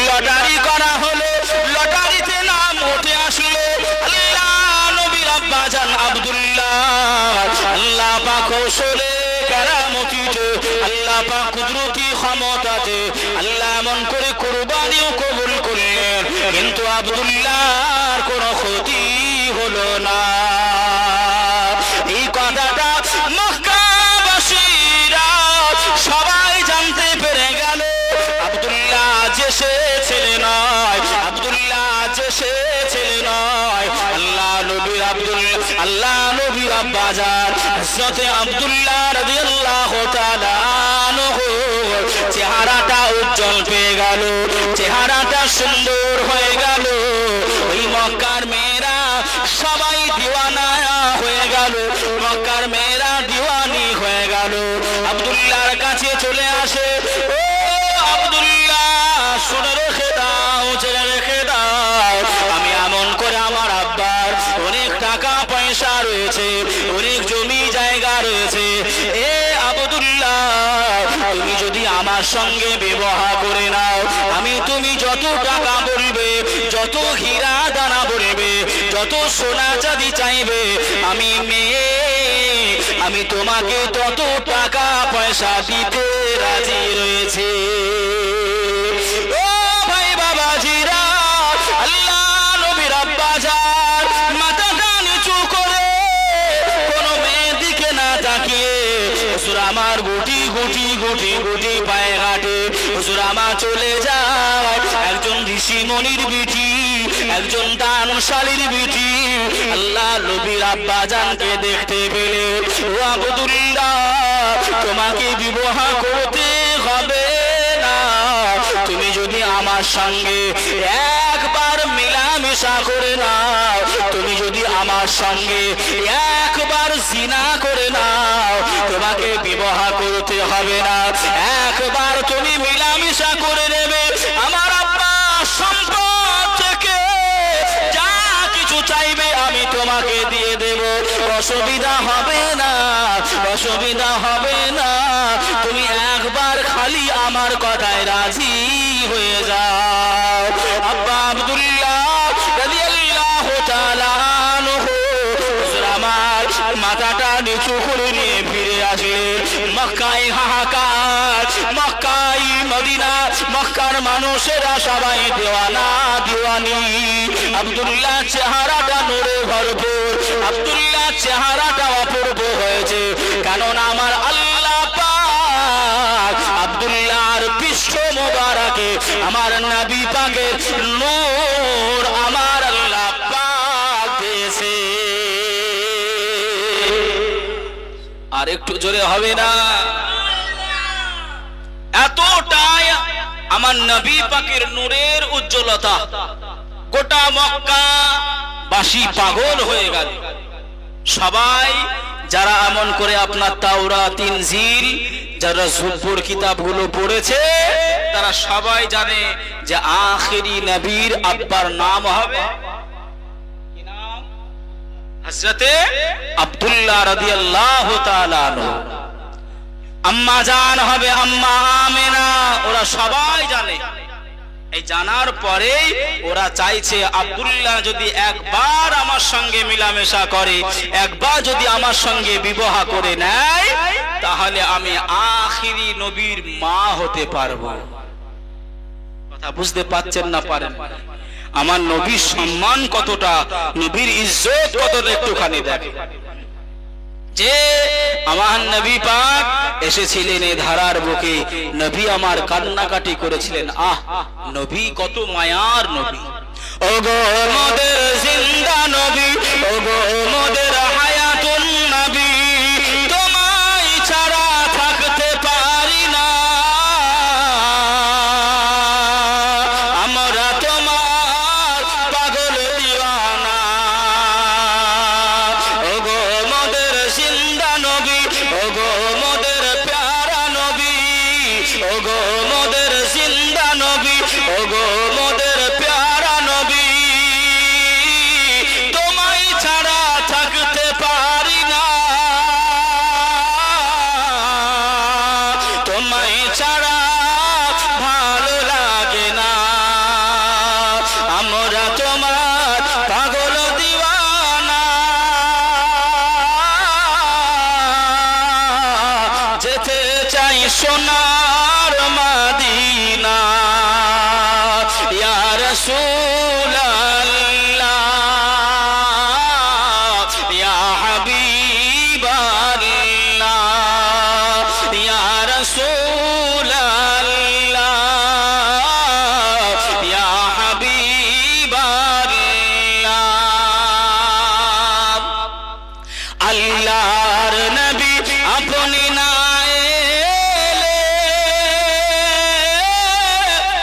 লটারি করা হলো, লটারিতে নাম উঠে আসলো আল্লাহ নবীর আব্বাজান আব্দুল্লাহ। আল্লাহ পাক কৌশলে কারামতিতে, আল্লাহ পাক কুদরতি ক্ষমতাতে আল্লাহ এমন করে কুরবানিও কবুল করলেন, কিন্তু আব্দুল্লাহর কোনো ক্ষতি হলো না। এই কথাটা মক্কাবাসীরা সবাই জানতে পেরে গেল। আব্দুল্লাহ যে সে ছেলে নয়, আব্দুল্লাহ যে সে ছেলে নয়, আল্লাহ নবীর আল্লাহ নবীর আব্বাজান হযরত আব্দুল্লাহ রাদিয়াল্লাহু তাআলা আনহু চেহারাটা উজ্জ্বল পেয়ে গেল, চেহারাটা সুন্দর হয়ে গেল। ওই মক্কার মেয়েরা সবাই দিওয়ানা হয়ে গেল, মক্কার মেয়েরা দিওয়ানি হয়ে গেল। আব্দুল্লাহর কাছে চলে আসে, ও আব্দুল্লাহ, শুনে রেখে দাও, ছেড়ে রেখে দাও, আমি এমন করে আমার আব্বার অনেক টাকা পয়সা রয়েছে, অনেক জমি জায়গা রয়েছে, এ আব্দুল্লাহ, তুমি যদি আমার সঙ্গে বিবাহ করে নাও, আমি তুমি যত টাকা বলবে, যত হীরা দানা বলবে, যত সোনা চাঁদি চাইবে, আমি মেয়ে, আমি তোমাকে তত টাকা পয়সা দিতে রাজি রয়েছে। ও ভাই বাবাজিরা, আল্লাহ নবীর আব্বাজান মাথাটা নিচু করে কোনো মেয়ের দিকে না তাকিয়ে হুজুর আমার গুটি গুটি গুটি গুটি পায়ে হাঁটে, হুজুর আমার চলে যায় একজন ঋষি মনির বিটি, একজন দানশালীর বিটি। আল্লাহ নবীর আব্বাজানকে দেখতে পেলে, ও আব্দুল্লাহ, তোমাকে বিবাহ করতে হবে না, তুমি যদি আমার সঙ্গে একবার মিলামেশা করে নাও, তুমি যদি আমার সঙ্গে একবার জিনা করে নাও, তোমাকে বিবাহ করতে হবে না, একবার তুমি মিলামেশা করে নেবে, আমার আব্বা সম্পদ থেকে যা কিছু চাইবে আমি তোমাকে দিয়ে দেব, অসুবিধা হবে না, অসুবিধা হবে না, তুমি একবার খালি আমার কথায় রাজি হয়ে যাও। আব্বা আব্দুল্লাহ রাদিয়াল্লাহু তাআলা আনহু হুজুর আমার মাথাটা নিচু করে নিয়ে ফিরে আসলেন। মক্কায় হাহাকার, মক্কায় মদিনা, মক্কার মানুষেরা সবাই দেওয়ানা দিওয়ানি। আব্দুল্লাহ চেহারাটা নূরে ভরপুর, আব্দুল্লাহ চেহারাটা অপূর্ব হয়েছে, কারণ আমার আল্লাহ পাক আব্দুল্লাহর পৃষ্ঠ মোবারকে আমার নবী পাকের নূর আমার আল্লাহ পাক দিয়েছে। আর একটু জোরে হবে না? এতটাই আমার নবী পাকের নূরের উজ্জ্বলতা, গোটা মক্কা বাসী পাগল হয়ে গেল। সবাই যারা এমন করে আপনার তাওরাত, ইনজিল, যারা জুবুর কিতাবগুলো পড়েছে, তারা সবাই জানে যে আখেরি নবীর আব্বার নাম হবে কি নাম? হযরতে আব্দুল্লাহ রাদিয়াল্লাহু তাআলা আনহু। আম্মা জান হবে আম্মা আমেনা, ওরা সবাই জানে। এই জানার পরেই ওরা চাইছে আব্দুল্লাহ যদি একবার আমার সঙ্গে মিলামেশা করে, একবার যদি আমার সঙ্গে বিবাহ করে নেয়, তাহলে আমি আখিরি নবীর মা হতে পারবো। কথা বুঝতে পারছেন না পারেন? আমার নবীর সম্মান কতটা, নবীর ইজ্জত কতটা একটুখানি দেখেন। যে আমার নবী পাক এসেছিলেন এই ধারার বুকে, নবী আমার কান্নাকাটি করেছিলেন। আহ, নবী কত মায়ার নবী। ওগো মোদের জিন্দা নবী, ওগো মোদের হায়াতুন নবী, তোমায় ছাড়া থাকতে পারি না, আমরা তোমার পাগল দিওয়ানা। ওগো মোদের জিন্দা নবী, ওগো মোদের প্যারা নবী, ওগো মোদের জিন্দা নবী, ওগো মোদের প্যারা নবী, তোমায় ছাড়া থাকতে পারি না, তোমায় ছাড়া ভালো লাগে না, আমরা তোমার পাগল দিওয়ানা। যেতে চাই সোনার মদিনা, ইয়া রাসূলুল্লাহ, ইয়া হাবিবাল্লাহ, ইয়া রাসূলুল্লাহ, ইয়া হাবিবাল্লাহ। আল্লাহর নবী আপনি না এলে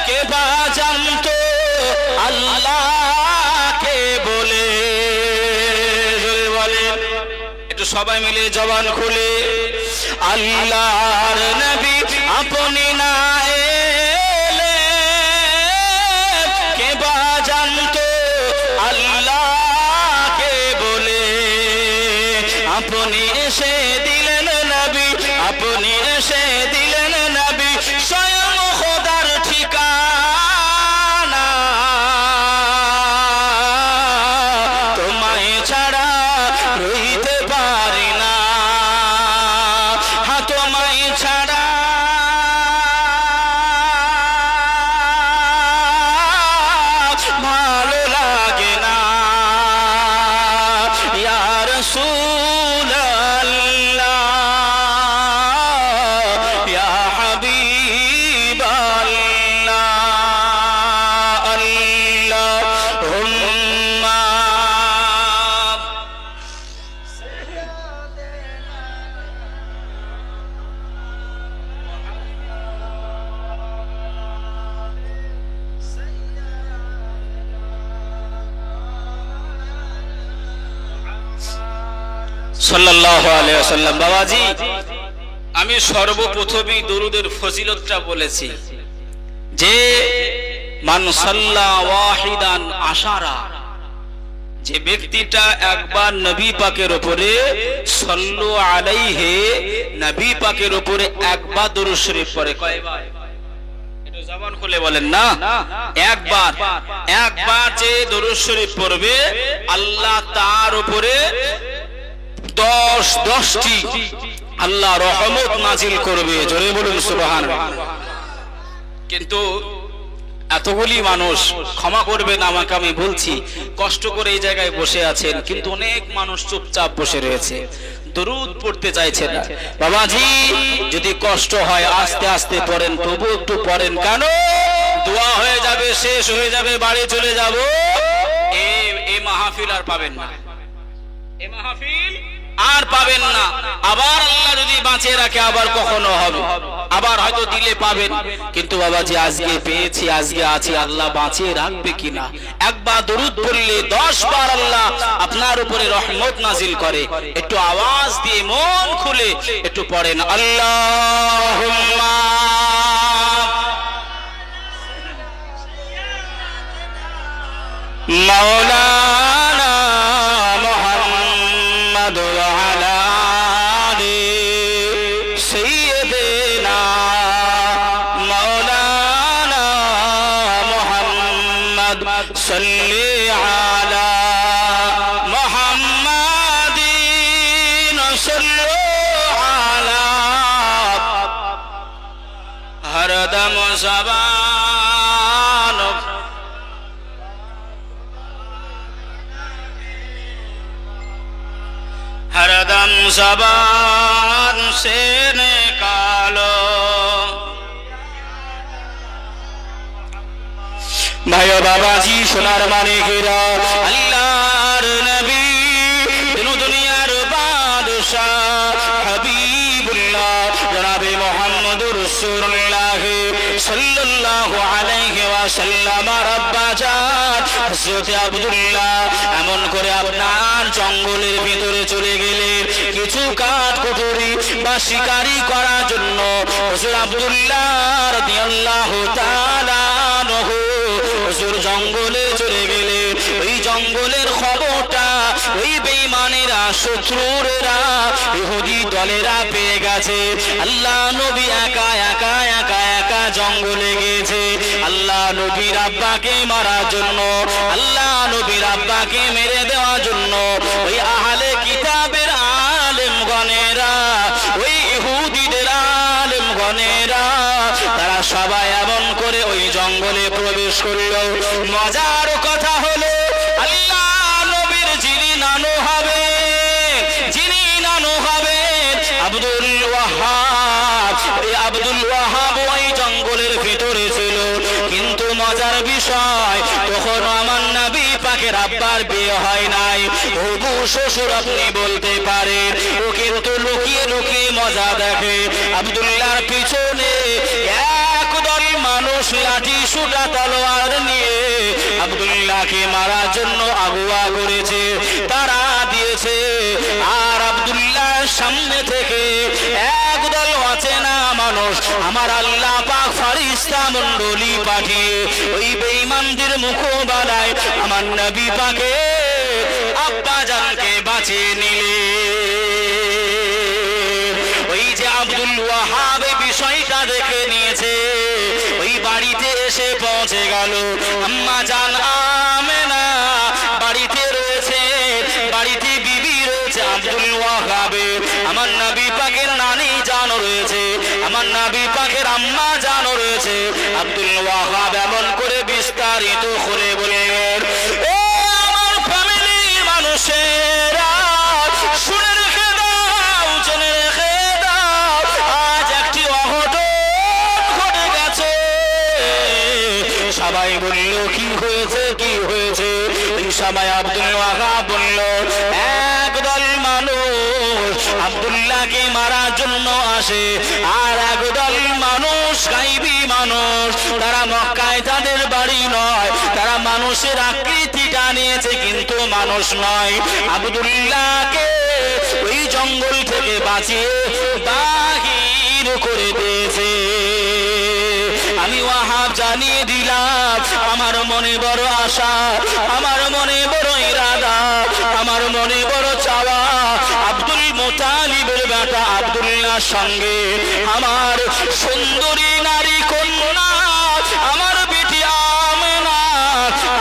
কে বা জানতো আল্লাহকে বলে। জোরে বলেন, একটু সবাই মিলে জবান খুলে। আল্লাহর নবী আপনি না এলে কে বা জানতো আল্লাহকে বলে। আপনি এসে দিলেন নবী, আপনি এসে দিলেন নবী, স্বয়ং খোদার ঠিকানা, তোমায় ছাড়া রইতে পারি না, হ্যাঁ তোমায় ছাড়া ভালো লাগে না, ইয়া রাসূলুল্লাহ, ইয়া হাবিবাল্লাহ, আল্লাহুম্মা সাল্লাল্লাহু আলাইহি ওয়াসাল্লাম। বাবাজি, আমি সর্বপ্রথমেই দরুদের ফজিলতটা বলেছি যে মান সাল্লা ওয়াহিদান আশারা, যে ব্যক্তিটা একবার নবী পাকের উপরে সাল্লু আলাইহি, নবী পাকের উপরে একবার দরুদ শরীফ পড়ে। কয়বার? একটু জবান খুলে বলেন না। একবার। একবার যে দরুদ শরীফ পড়বে, আল্লাহ তার উপরে 10টি আল্লাহ রহমত নাজিল করবে। জোরে বলুন সুবহানাল্লাহ। কিন্তু এতগুলি মানুষ, ক্ষমা করবেন আমাকে আমি বলছি, কষ্ট করে এই জায়গায় বসে আছেন, কিন্তু অনেক মানুষ চুপচাপ বসে রয়েছে, দরুদ পড়তে চাইছে না। বাবাজি, যদি কষ্ট হয় আস্তে আস্তে পড়েন, তবু একটু পড়েন। কেন? দোয়া হয়ে যাবে, শেষ হয়ে যাবে, বাড়ি চলে যাব, এই মাহফিল আর পাবেন না, এই মাহফিল আর পাবেন না। আবার আল্লাহ যদি বাঁচিয়ে রাখে আবার কখনো হবে, আবার হয়তো দিলে পাবেন। কিন্তু বাবাজি, আজকে পেয়েছি, আজকে আছি, আল্লাহ বাঁচিয়ে রাখবে কিনা। একবার দরুদ পড়লে 10 বার আল্লাহ আপনার উপরে রহমত নাজিল করে। একটু আওয়াজ দিয়ে মন খুলে একটু পড়েন, আল্লাহুম্মা মাওলানা মুহাম্মদ हरदम ज़बान हरदम ज़बान से निकालो। भाइयों बाबाजी सोनार मानिकेरा अल्लाहर नबी दिनो दुनियार बादशाह हबीबुल्लाह जनाबे मुहम्मदुर रसूलुल्लाह सल्लल्लाहु अलैहि वसल्लम रब्बा जान हज़रत আব্দুল্লাহ এমন করে আপনার জঙ্গলের ভিতরে চলে গেলেন কিছু কাঠকুঠুরি বা শিকারি করার জন্য। হুজুর আব্দুল্লাহ রাদিয়াল্লাহু তাআলা আনহু হুজুর জঙ্গলে চলে গেলেন। ওই জঙ্গলের খবরটা ওই বেঈমানেরা শত্রুরা ইহুদি দলেরা পেয়ে গেছে। আল্লাহ নবী একা একা একা একা জঙ্গলে গেছে আল্লাহ নবীর আব্বাকে মারার জন্য, আল্লাহ নবীর আব্বাকে মেরে দেওয়ার জন্য। ওই আহলে কিতাবের আলেমগণেরা ওই ইহুদিদের আলেমগণেরা তারা সবাই এমন করে ওই জঙ্গলে প্রবেশ করল। মজার কথা হলো আল্লাহ নবীর যিনি নানু হবে, যিনি নানু হবে আব্দুল ওয়াহাব, এই আব্দুল ওয়াহাব ওই জঙ্গলের ভিতরে ছিল। কিন্তু মজার বিষয় তখন আমার নবী পাকের আব্বার বিয়ে হয় নাই। হবু শ্বশুর আপনি বলতে পারেন, ও কিন্তু লুকিয়ে লুকিয়ে মজা দেখে। আব্দুল্লাহর পিছনে একদল মানুষ লাঠি সুটা তলোয়ার নিয়ে আব্দুল্লাহকে মারার জন্য আগুয়া করেছে, তারা দিয়েছে। আর আব্দুল্লাহর সামনে থেকে একদল অচেনা মানুষ আমার আল্লাহ পাক ফেরেশতা মণ্ডলী পাঠিয়ে ওই বেঈমানদের মোকাবেলায় আমার নবী পাকে আব্বা জানকে বাঁচিয়ে নিলে। ওই যে আব্দুল ওয়াহাব বিষয়টা দেখে নিয়েছে, ওই বাড়িতে এসে পৌঁছে গেল। আম্মা জান আমেনা বাড়িতে রয়েছে, বাড়িতে বিবি রয়েছে আব্দুল ওয়াহাবের, আমার নবী পাকের নানি জানও রয়েছে, আমার নবী পাকের আম্মা জানও রয়েছে। আব্দুল ওয়াহাব এমন করে বিস্তারিত করে বললেন, ও আমার ফ্যামিলির মানুষেরা শুনে রেখে দাও, জেনে রেখে দাও, আজ একটি অঘটন ঘটে গেছে। সবাই বলল কি হয়েছে, কি হয়েছে? এই সময় আব্দুল ওয়াহাব বলল, একদল মানুষ আব্দুল্লাহকে মারার জন্য আসে, আর একদল মানুষ গায়বী মানুষ, তারা মক্কায় তাদের বাড়ি নয়, তারা মানুষের আকৃতিটা নিয়েছে কিন্তু মানুষ নয়। আব্দুল্লাহকে ওই জঙ্গল থেকে বাঁচিয়ে বাহির করে দিয়েছে। আমি ওয়াহাব জানিয়ে দিলাম, আমার মনে বড় আশা, আমার মনে বড় ইরাদা, আমার মনে বড় চাওয়া, আব্দুল মুতালিবের বেটা আব্দুল্লাহর সঙ্গে আমার সুন্দরী নারী কন্যা আমার বেটি আমেনা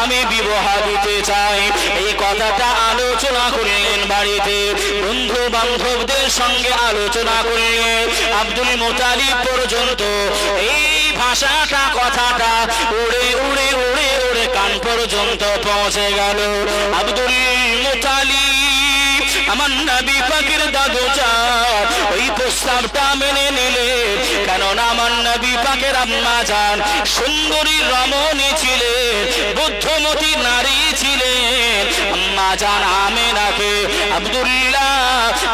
আমি বিবাহ দিতে চাই। এই কথাটা আলোচনা করলেন বাড়িতে, বন্ধু বান্ধবদের সঙ্গে আলোচনা করলেন। আব্দুল মুতালিব পর্যন্ত এই ভাষাটা কথাটা উড়ে উড়ে উড়ে উড়ে কান পর্যন্ত পৌঁছে গেল। আব্দুল মুতালিব আমার নবী পাকের দাদু জান ওই প্রস্তাবটা মেনে নিলেন, কেননা আমার নবী পাকের আম্মা জান সুন্দরী রমণী ছিলেন, বুদ্ধমতী নারী ছিলেন। আম্মা জান আমেনাকে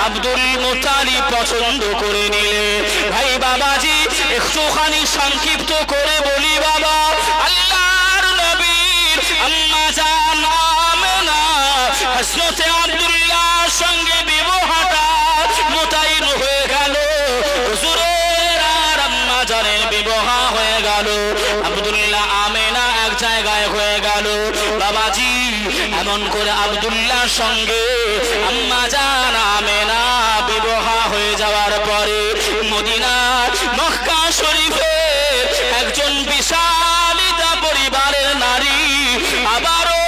আব্দুল মুতালিব পছন্দ করে নিলেন। ভাই বাবাজি একটুখানি সংক্ষিপ্ত করে বলি বাবা, আল্লাহর নবীর আম্মা জান আমেনা হযরত আব্দুল্লাহর সঙ্গে বিবাহটা মোতায়েন হয়ে গেল। হুজুরের আর আম্মা জানের বিবাহ হয়ে গেল, আব্দুল্লাহ আমেনা এক জায়গায় হয়ে গেল। বাবাজি এমন করে আব্দুল্লাহর সঙ্গে আম্মা জান আমেনা বিবাহ হয়ে যাওয়ার পরে মদিনার মক্কা শরীফের একজন বিশালিতা পরিবারের নারী আবারও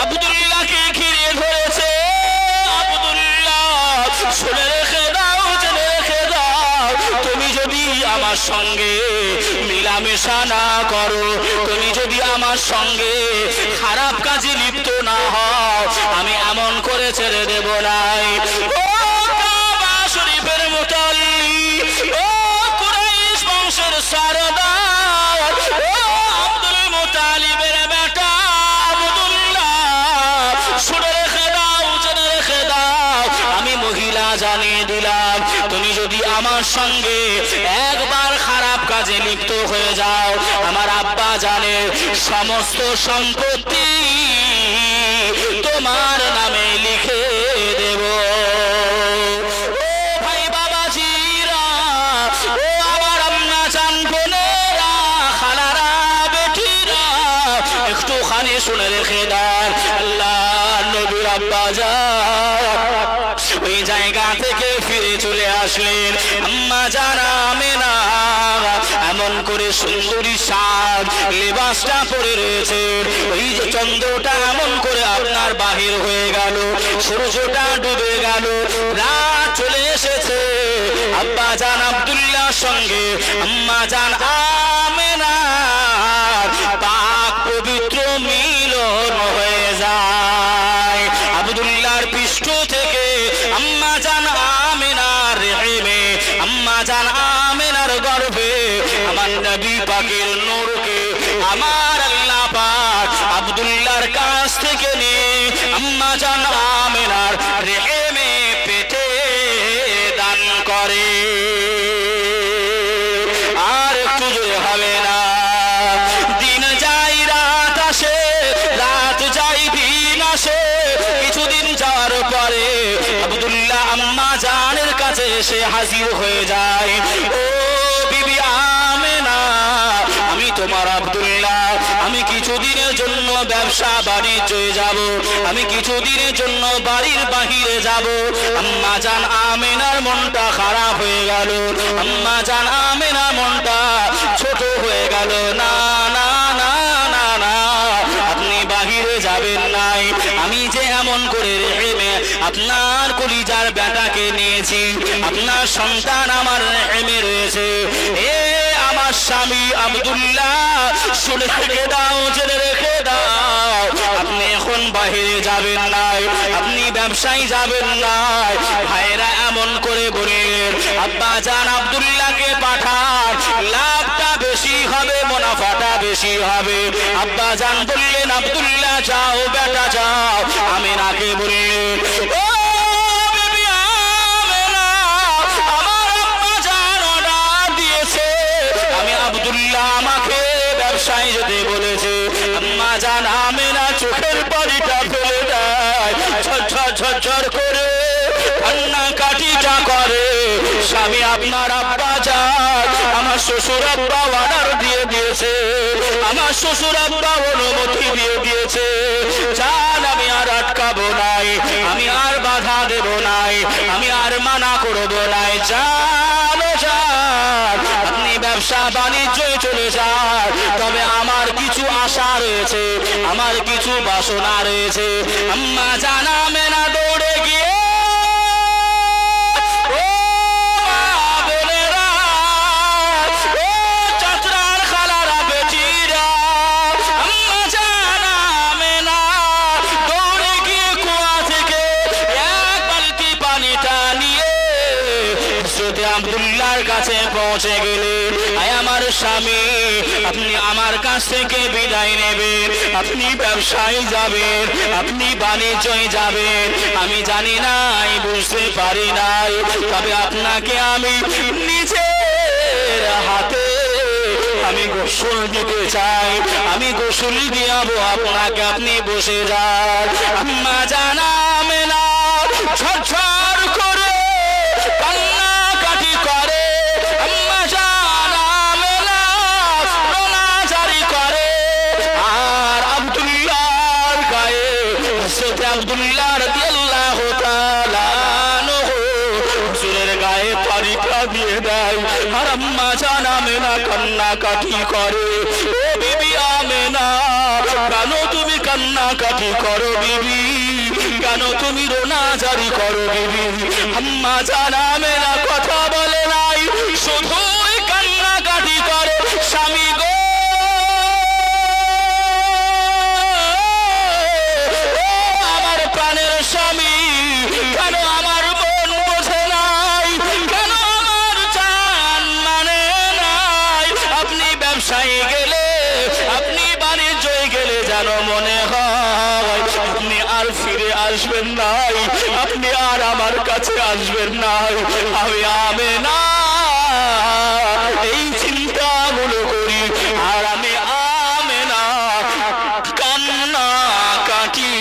আব্দুল্লাহকে ঘিরে ধরেছে। আব্দুল্লাহ শুনে রেখে দাও, জেনে রেখে দাও, তুমি যদি আমার আমার সঙ্গে মিলামেশা না করো, তুমি যদি আমার সঙ্গে খারাপ কাজে লিপ্ত না হও, আমি এমন করে ছেড়ে দেব নাই। ও কাবা শরীফের মুতাল্লি, ও কুরাইশ বংশের সরদার, ও আব্দুল মুতালিবের বেটা আব্দুল্লাহ, শুনে রেখে দাও, জেনে রেখে দাও, আমি মহিলা জানিয়ে দিলাম, তুমি যদি আমার সঙ্গে একবার খারাপ কাজে লিপ্ত হয়ে যাও, আমার আব্বা জানে সমস্ত সম্পত্তি তোমার নামে লিখে দেব। ও ভাই বাবাজিরা, ও আমার আম্মা জান বোনেরা, খালারা, বেটিরা, একটুখানি শুনে রেখে দাও, আল্লাহ নবীর আব্বা জান ওই জায়গা থেকে ফিরে চলে আসলেন। আম্মা জান আমেনা এমন করে সুন্দরী সাজ লেবাসটা পরে রয়েছে, ওই যে চন্দ্রটা এমন করে আপনার বাহির হয়ে গেল, সূর্যটা ডুবে গেল, রাত চলে এসেছে। আব্বা জান আব্দুল্লাহর সঙ্গে আম্মা জান আমেনা পাক পবিত্র মিলন হয়ে যায়। আব্দুল্লাহর পৃষ্ঠ থেকে আম্মা জান আমেনার রেহেমে, আম্মা জান আমেনার গর্ভে আমার নবী পাকের নূরকে আমার আল্লাহ পাক আব্দুল্লাহর কাছ থেকে নিয়ে আম্মা জান আমেনার রেহেমে পেটে দান করে। আর একটু জোরে হবে না, দিন যায় রাত আসে, রাত যায় দিন আসে, কিছুদিন যাওয়ার পরে আব্দুল্লাহ আম্মা জানের কাছে এসে হাজির হয়ে যায়। ও বিবি আমেনা, আমি তোমার আব্দুল্লাহ, আমি কিছুদিনের জন্য ব্যবসা বাণিজ্যে যাব, আমি কিছুদিনের জন্য বাড়ির বাহিরে যাব। আম্মা জান আমেনার মনটা খারাপ হয়ে গেল, আম্মা জান আমেনার মনটা ছোট হয়ে গেল। না না না না না, আপনি বাহিরে যাবেন নাই, আমি যে এমন করে রেহেমে আপনার কলিজার বেটাকে নিয়েছি, আপনার সন্তান আমার রেহেমে রয়েছে। এ আমার স্বামী আব্দুল্লাহ, শুনে রেখে দাও, জেনে রেখে দাও, আপনি এখন বাহিরে যাবেন নাই, আপনি ব্যবসায়ী যাবেন নাই। ভাইরা এমন করে বলেন, আব্বা জান আব্দুল্লাহকে পাঠান, লাভটা বেশি হবে, মুনাফাটা বেশি হবে। আব্বা জান বললেন, আব্দুল্লাহ যাও বেটা যাও। আমিনাকে বললেন, ও বিবি আমেনা, আমার আব্বা জান অর্ডার দিয়েছে, আমি আব্দুল্লাহ আমাকে ব্যবসায়ী যেতে বলেছে। আম্মা জান আমেনা চোখের পানিটা ফেলে দেয়, ঝরঝর ঝরঝর করে কান্নাকাটিটা করে। স্বামী আপনার আব্বা জান, আমার শ্বশুর আব্বা অর্ডার দিয়ে দিয়েছে, আমার শ্বশুর আব্বা অনুমতি দিয়ে দিয়েছে, জান আমি আর আটকাবো নাই, আমি আর বাধা দেব নাই, আমি আর মানা করবো নাই। জান জান, আপনি ব্যবসা বাণিজ্যে চলে যান, তবে আমার কিছু আশা রয়েছে, আমার কিছু বাসনা রয়েছে। আম্মা জান আমেনা দৌড়ে গিয়ে আব্দুল্লাহর কাছে পৌঁছে গেলেন। আয় আমার স্বামী, আপনি আমার কাছ থেকে বিদায় নেবেন, আপনি ব্যবসায় যাবেন, আপনি বাণিজ্যে যাবেন, আমি জানি নাই, বুঝতে পারি নাই, তবে আপনাকে আমি নিজের হাতে আমি গোসল দিতে চাই, আমি গোসল দিয়াবো আপনাকে, আপনি বসে যান। আম্মা জান আমেনা ঝরঝর করে কান্নাকাটি করে, আম্মা জান আমেনা রোনাজারি করে। আর আব্দুল্লাহর গায়ে হযরত আব্দুল্লাহ রাদিয়াল্লাহু তাআলা আনহু হুজুরের গায়ে পানিটা দিয়ে দেয়। আর আম্মা জান আমেনা কান্নাকাটি করে। ও বিবি আমেনা, কেন তুমি কান্নাকাটি করো বিবি, কেন তুমি রোনাজারি করো বিবি? আম্মা জান আমেনা কথা বলে নাই, শুধুই কান্না ব্যবসায় গেলে, আপনি বাণিজ্যে গেলে যেন মনে হয় আপনি আর ফিরে আসবেন নাই, আপনি আর আমার কাছে আসবেন নাই। আমি আমেনা এই চিন্তাগুলো করি, আর আমি আমেনা কান্না কাটি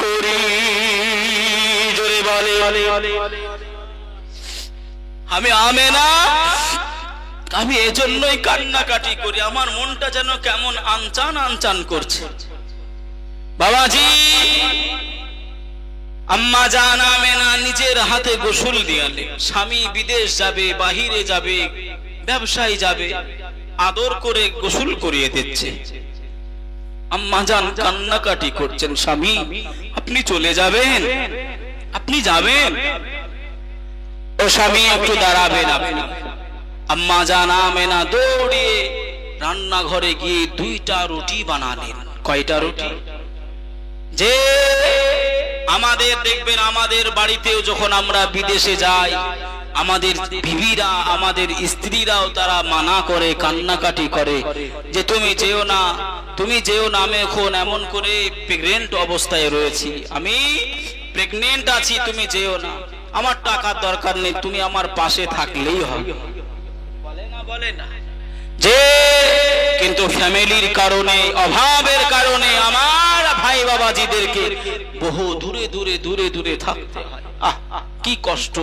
করি। জোরে বলে, আমি আমেনা, আমি এজন্যই কান্নাকাটি করি, আমার মনটা যেন কেমন আনচান আনচান করছে। বাবাজি, আম্মা জান আমেনা নিজের হাতে গোসল দিয়ালে, স্বামী বিদেশ যাবে, বাহিরে যাবে, ব্যবসায় যাবে, আদর করে গোসল করিয়ে দিচ্ছে। আম্মা জান কান্নাকাটি করছেন, স্বামী আপনি চলে যাবেন, আপনি যাবেন, ও স্বামী একটু দাঁড়াবেন। আম্মা জান আমেনা দৌড়িয়ে রান্নাঘরে গিয়ে 2টা রুটি বানালেন। কয়টা রুটি? যে আমাদের দেখবেন আমাদের বাড়িতেও যখন আমরা বিদেশে যাই, আমাদের বিবিরা, আমাদের স্ত্রীরাও তারা মানা করে, কান্নাকাটি করে যে তুমি যেও না, তুমি যেও না, আমি এখন এমন করে প্রেগনেন্ট অবস্থায় রয়েছি, আমি প্রেগনেন্ট আছি, তুমি যেও না, আমার টাকার দরকার নেই, তুমি আমার পাশে থাকলেই হবে। বলে না, বলে না যে, কিন্তু ফ্যামিলির কারণে, অভাবের কারণে আমার ভাই বাবাজিদেরকে বহু দূরে দূরে দূরে দূরে থাকতে হয়। কি কষ্ট!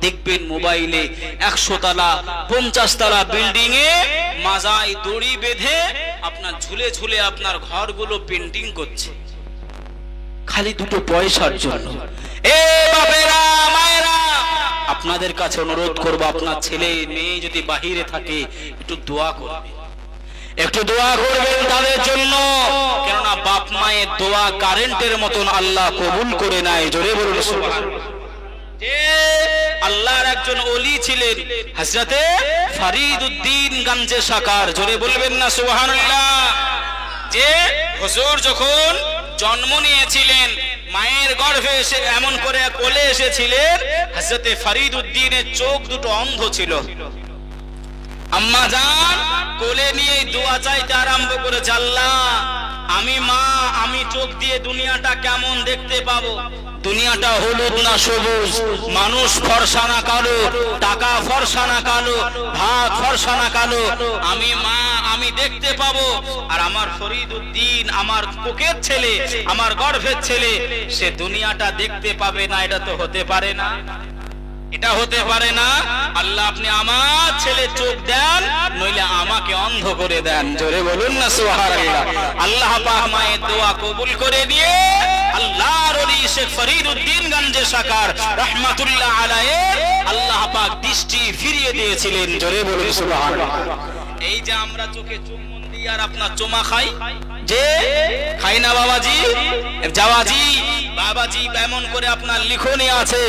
দেখবেন মোবাইলে 100 তলা 50 তলা বিল্ডিং এ মাজায় দড়ি বেঁধে আপনার ঝুলে ঝুলে আপনার ঘরগুলো পেন্টিং করছে, খালি 2টো পয়সার জন্য। এ বাপেরা, মায়েরা, আপনাদের কাছে অনুরোধ করব, আপনার ছেলে মেয়ে যদি বাহিরে থাকে একটু দোয়া করবেন, একটু দোয়া করবেন তাদের জন্য, কেননা বাপ মায়ের দোয়া কারেন্টের মতন আল্লাহ কবুল করে নেয়। জোরে বলুন সুবহানাল্লাহ। যে আল্লাহর একজন ওলি ছিলেন হযরতে ফরিদউদ্দিন গঞ্জে সাকার, জোরে বলবেন না সুবহানাল্লাহ। যে হুজুর যখন জন্ম নিয়েছিলেন, মায়ের গর্ভে এসে এমন করে কোলে এসেছিলেন, হযরতে ফরিদউদ্দিনের চোখ 2টো অন্ধ ছিল। আম্মা জান কোলে নিয়ে দোয়া চাইতে আরম্ভ করে, আল্লাহ আমি মা, আমি চোখ দিয়ে দুনিয়াটা কেমন দেখতে পাবো, দুনিয়াটা হলুদ না সবুজ, মানুষ ফর্সা না কালো, টাকা ফর্সা না কালো, ভাত ফর্সা না কালো, আমি মা, আমি দেখতে পাবো, আর আমার ফরিদউদ্দিন আমার কোকের ছেলে, আমার গর্ভের ছেলে, সে দুনিয়াটা দেখতে পাবে না, এটা তো হতে পারে না, এটা হতে পারে না। আল্লাহ আপনি আমার ছেলে চোখ দেন, নইলে আমাকে অন্ধ করে দেন। জোরে বলুন না সুবহানাল্লাহ। আল্লাহ পাক মায়ের দোয়া কবুল করে দিয়ে আল্লাহর ওলি শেখ ফরিদউদ্দিন গঞ্জে সাকার রাহমাতুল্লাহ আলাইহি আল্লাহ পাক দৃষ্টি ফিরিয়ে দিয়েছিলেন। জোরে বলুন সুবহানাল্লাহ। এই যে আমরা চোখে চুম্বন দিয়ে আর আপনার চোমা খাই, যে খাই না বাবাজি, জাওয়াজি বাবাজি, এমন করে আপনার লিখনি আছে,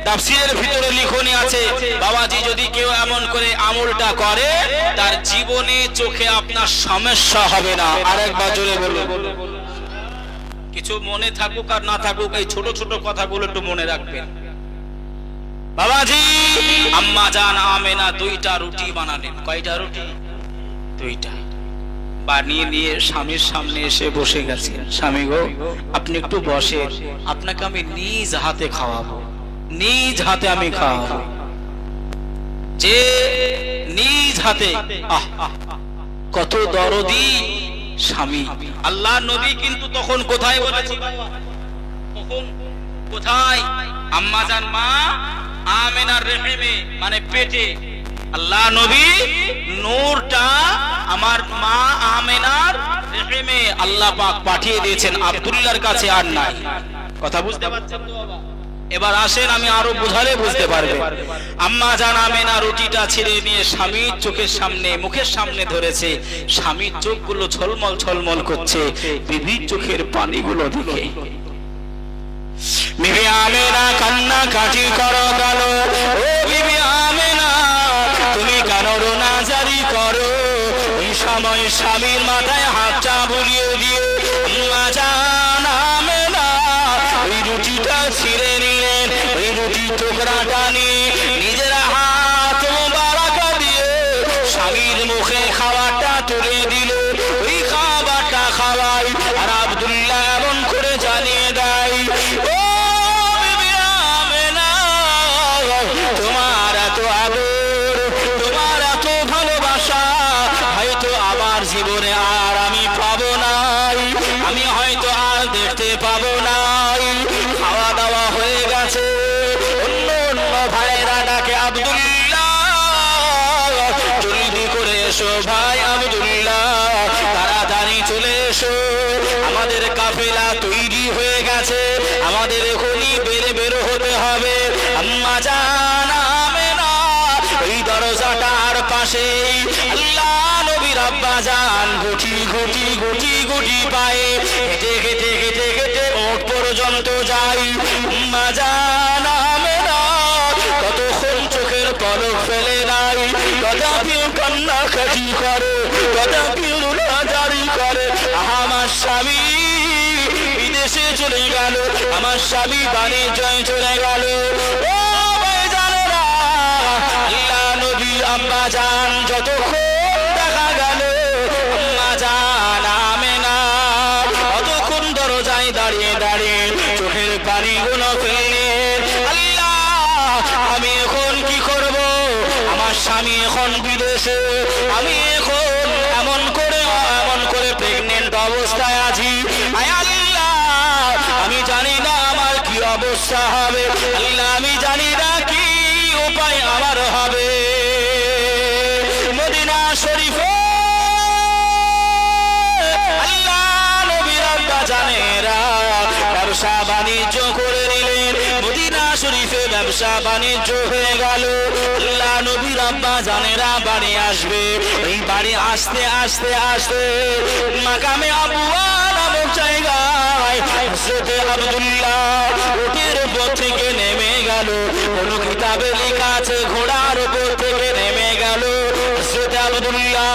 তাফসীরের ভিতরে লিখনি আছে, বাবাজি যদি কেউ এমন করে আমলটা করে, তার জীবনে চোখে আপনার সমস্যা হবে না। আরেকবার জোরে বলুন। কিছু মনে থাকুক আর না থাকুক, এই ছোট ছোট কথাগুলো একটু মনে রাখবেন। বাবাজি, আম্মা জান আমেনা 2টা রুটি বানালেন। কয়টা রুটি? 2টা বানিয়ে নিয়ে স্বামীর সামনে এসে বসে গেছেন। স্বামী গো, আপনি একটু বসেন, আপনাকে আমি নিজ হাতে খাওয়াবো, নিজ হাতে আমি খাওয়াবো। যে নিজ হাতে, কত দরদি স্বামী। আল্লাহ নবী কিন্তু তখন কোথায় বলেছিল, তখন কোথায়? আম্মা জান মা আমেনার রেহেমে, মানে পেটে আল্লাহ নবী নূরটা আমার মা আমেনার রেহেমে আল্লাহ পাক পাঠিয়ে দিয়েছেন, আব্দুল্লাহর কাছে আর নাই। কথা বুঝতে পারছেন তো বাবা? এবার আসেন, আমি আরো বুঝালে বুঝতে পারবেন। আম্মা জান আমেনা রুটিটা ছিঁড়ে নিয়ে স্বামীর চোখের সামনে, মুখের সামনে ধরেছে। স্বামীর চোখগুলো ছলমল ছলমল করছে, বিবির চোখের পানিগুলো দেখে বিবি আমেনা কান্না কাটি করো গেল। ও বিবি আমেনা, তুমি কেন রোনাজারি করো? ওই সময় স্বামীর মাথায় হাতটা বুলিয়ে দিয়ে আম্মা জান আমেনা ওই রুটিটা ছিঁড়ে নিলেন। ওই রুটি টুকরাটা নিয়ে নিজের হাত মোবারক দিয়ে স্বামীর মুখে খাবারটা তুলে দিল, ওই খাবারটা খাওয়াই। আর আব্দুল্লাহ এমন করে জানিয়ে দেয়, ও বিবি আমেনা, তোমার এত আদর, তোমার এত ভালোবাসা হয়তো আমার জীবনে আর আমি পাবো নাই, আমি হয়তো আর দেখতে পাবো নাই। খাওয়া দাওয়া হয়ে গেছে, অন্য অন্য ভাইরা ডাকে, আব্দুল্লাহ জলদি করে এসো ভাই আব্দুল্লাহ, তাড়াতাড়ি চলে এসো, আমাদের কাফেলা তৈরি হয়ে গেছে, আমাদের এখনই বের হতে হবে। আম্মা জান আমেনা ওই দরজাটার পাশেই আল্লাহ নবীর আব্বা জান গুটি গুটি গুটি গুটি পায়ে হেঁটে হেঁটে হেঁটে হেঁটে ওঠ পর্যন্ত যাই। আম্মা জান আমেনা কতক্ষণ চোখের পলক ফেলে নাই, তথাপিও কান্নাকাটি করে, তথাপিও রোনাজারি করে। আমার স্বামী বিদেশে চলে গেল, আমার স্বামী বাণিজ্যে চলে গেল। ও ভাইজানেরা, আল্লাহ নবী আম্মা জান যতক্ষণ দেখা গেল, আম্মা জান আমেনা অতক্ষণ দরজায় দাঁড়িয়ে দাঁড়িয়ে চোখের পানিগুলো ফেললেন। আল্লাহ, আমি এখন কি করব? আমার স্বামী এখন বিদেশে, আমি এখন এমন করে প্রেগনেন্ট অবস্থায় আছি। আয় আল্লাহ, আমি জানি না আমার কি অবস্থা হবে, আল্লাহ আমি জানি না কি উপায় আমার হবে। মদিনা শরীফে আল্লাহ নবীর আব্বা জানেরা ব্যবসা বাণিজ্য করে নিলেন, মদিনা শরীফে ব্যবসা বাণিজ্য হয়ে গেল। আল্লাহ নবীর আব্বা জানেরা বাড়ি আসবে, এই বাড়ি আসতে আসতে আসতে মাকামে আবুয়া নামক জায়গায় হযরত আব্দুল্লাহ উটের উপর থেকে নেমে গেল। কোন কিতাবে লেখা আছে ঘোড়ার উপর থেকে নেমে গেল। হযরত আব্দুল্লাহ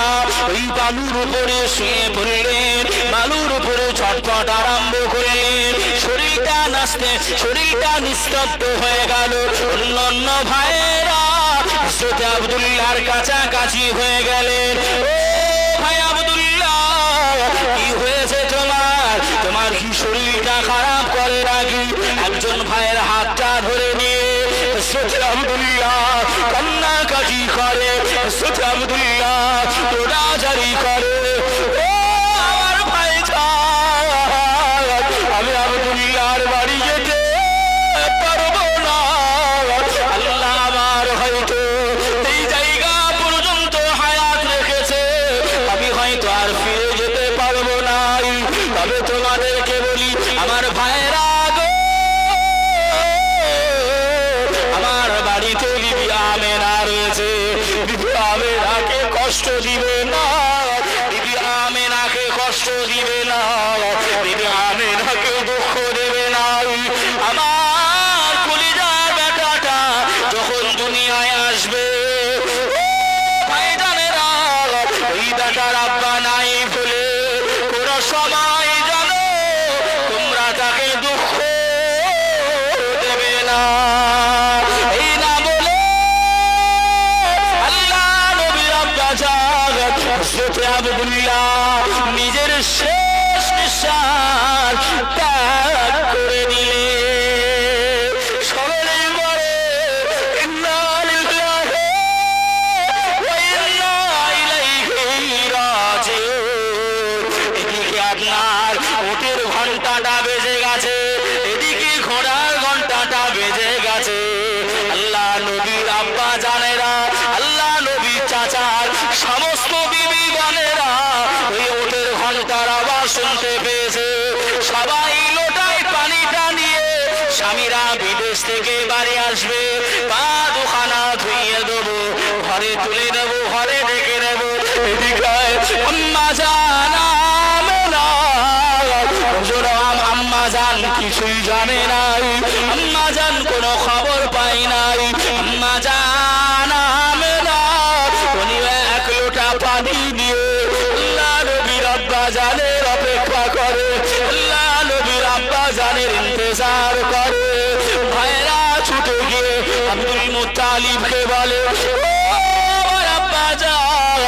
ওই বালুর উপরে শুয়ে পড়লেন, বালুর উপরে ছটফট আরম্ভ করলেন, শরীরটা নিস্তব্ধ হয়ে গেল। অন্যান্য ভাইয়েরা হযরত আব্দুল্লাহর কাছাকাছি হয়ে গেলেন। ও ভাই আব্দুল্লাহ, কি হয়েছে তোমার? তোমার কি শরীরটা খারাপ করে নাকি? একজন ভাইয়ের হাতটা ধরে নিয়ে হযরত আব্দুল্লাহ কান্নাকাটি করে, হযরত আব্দুল্লাহ রোনাজারি করে। ও আমার ভাইজান, আমি আব্দুল্লাহর বাড়ি যেতে পারবো না, আল্লাহ আমার হয়তো এই জায়গা পর্যন্ত হায়াত রেখেছে, আমি হয়তো আর ফিরে যেতে পারবো না। তবে তোমাদেরকে বলি আমার ভাইরা গো, আমার বাড়িতে বিবি আমেনা রয়েছে, বিবি আমেনাকে কষ্ট দিবে না, বিবি আমেনাকে কষ্ট দিবে না, বিবি আমেনাকে দুঃখ দেবে না। আমার কলিজার বেটাটা যখন দুনিয়ায় আসবে, ভাইজানেরা ওই বেটার আব্বা নাই বলে কোন সময় জানো তোমরা তাকে দুঃখ দেবে না। এই না বলে আল্লাহ নবীর আব্বা জান হযরত আব্দুল্লাহ নিজের শেষ নিঃশ্বাস ত্যাগ করে দিলেন। সকলেই বলে ইন্না লিল্লাহি ওয়া ইন্না ইলাইহি রাজিউন। এদিকে আপনার উটের ঘন্টাটা বেজে গেছে, এদিকে ঘোড়ার ঘন্টাটা বেজে গেছে। আল্লাহ নবীর আব্বা জানেরা, আল্লাহ নবীর চাচার সমস্ত বিবি বোনেরা ওই উটের ঘন্টার আওয়াজ শুনতে পেয়েছে। সবাই লোটায় পানিটা নিয়ে স্বামীরা বিদেশ থেকে বাড়ি আসবে, পা দুখানা ধুইয়ে দেবো, ঘরে তুলে দেবো, ঘরে ডেকে নেবো। এদিকে আম্মা জান আমেনা, আম্মা জান কিছুই জানে নাই, আম্মা জান কোনো খবর পাই নাই। আম্মা জান আমেনা উনি এক লোটা পানি দিয়ে আল্লাহ নবীর আব্বা জানের অপেক্ষা করে, আল্লাহ নবীর আব্বা জানের ইন্তজার করে। ভাইরা ছুটে গিয়ে আব্দুল মুত্তালিবকে বলে, ও আমার আব্বা জান,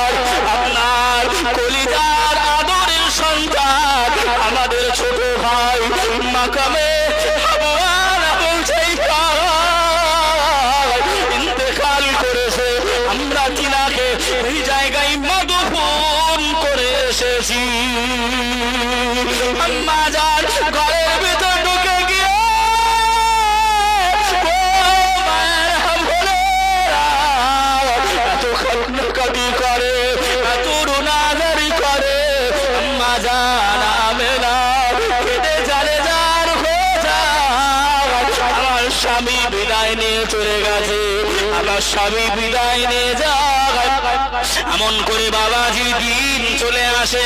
আম্মা জান ঘরের ভিতর ঢুকে গিয়ে এত কান্নাকাটি করে, এত রুনাদারি করে। আম্মা জান আমেনা কেঁদে জানে যার হয়ে যায়, আমার স্বামী বিদায় নিয়ে চলে গেছে, আমার স্বামী বিদায় নিয়ে যায়। এমন করে বাবাজি দিন চলে আসে,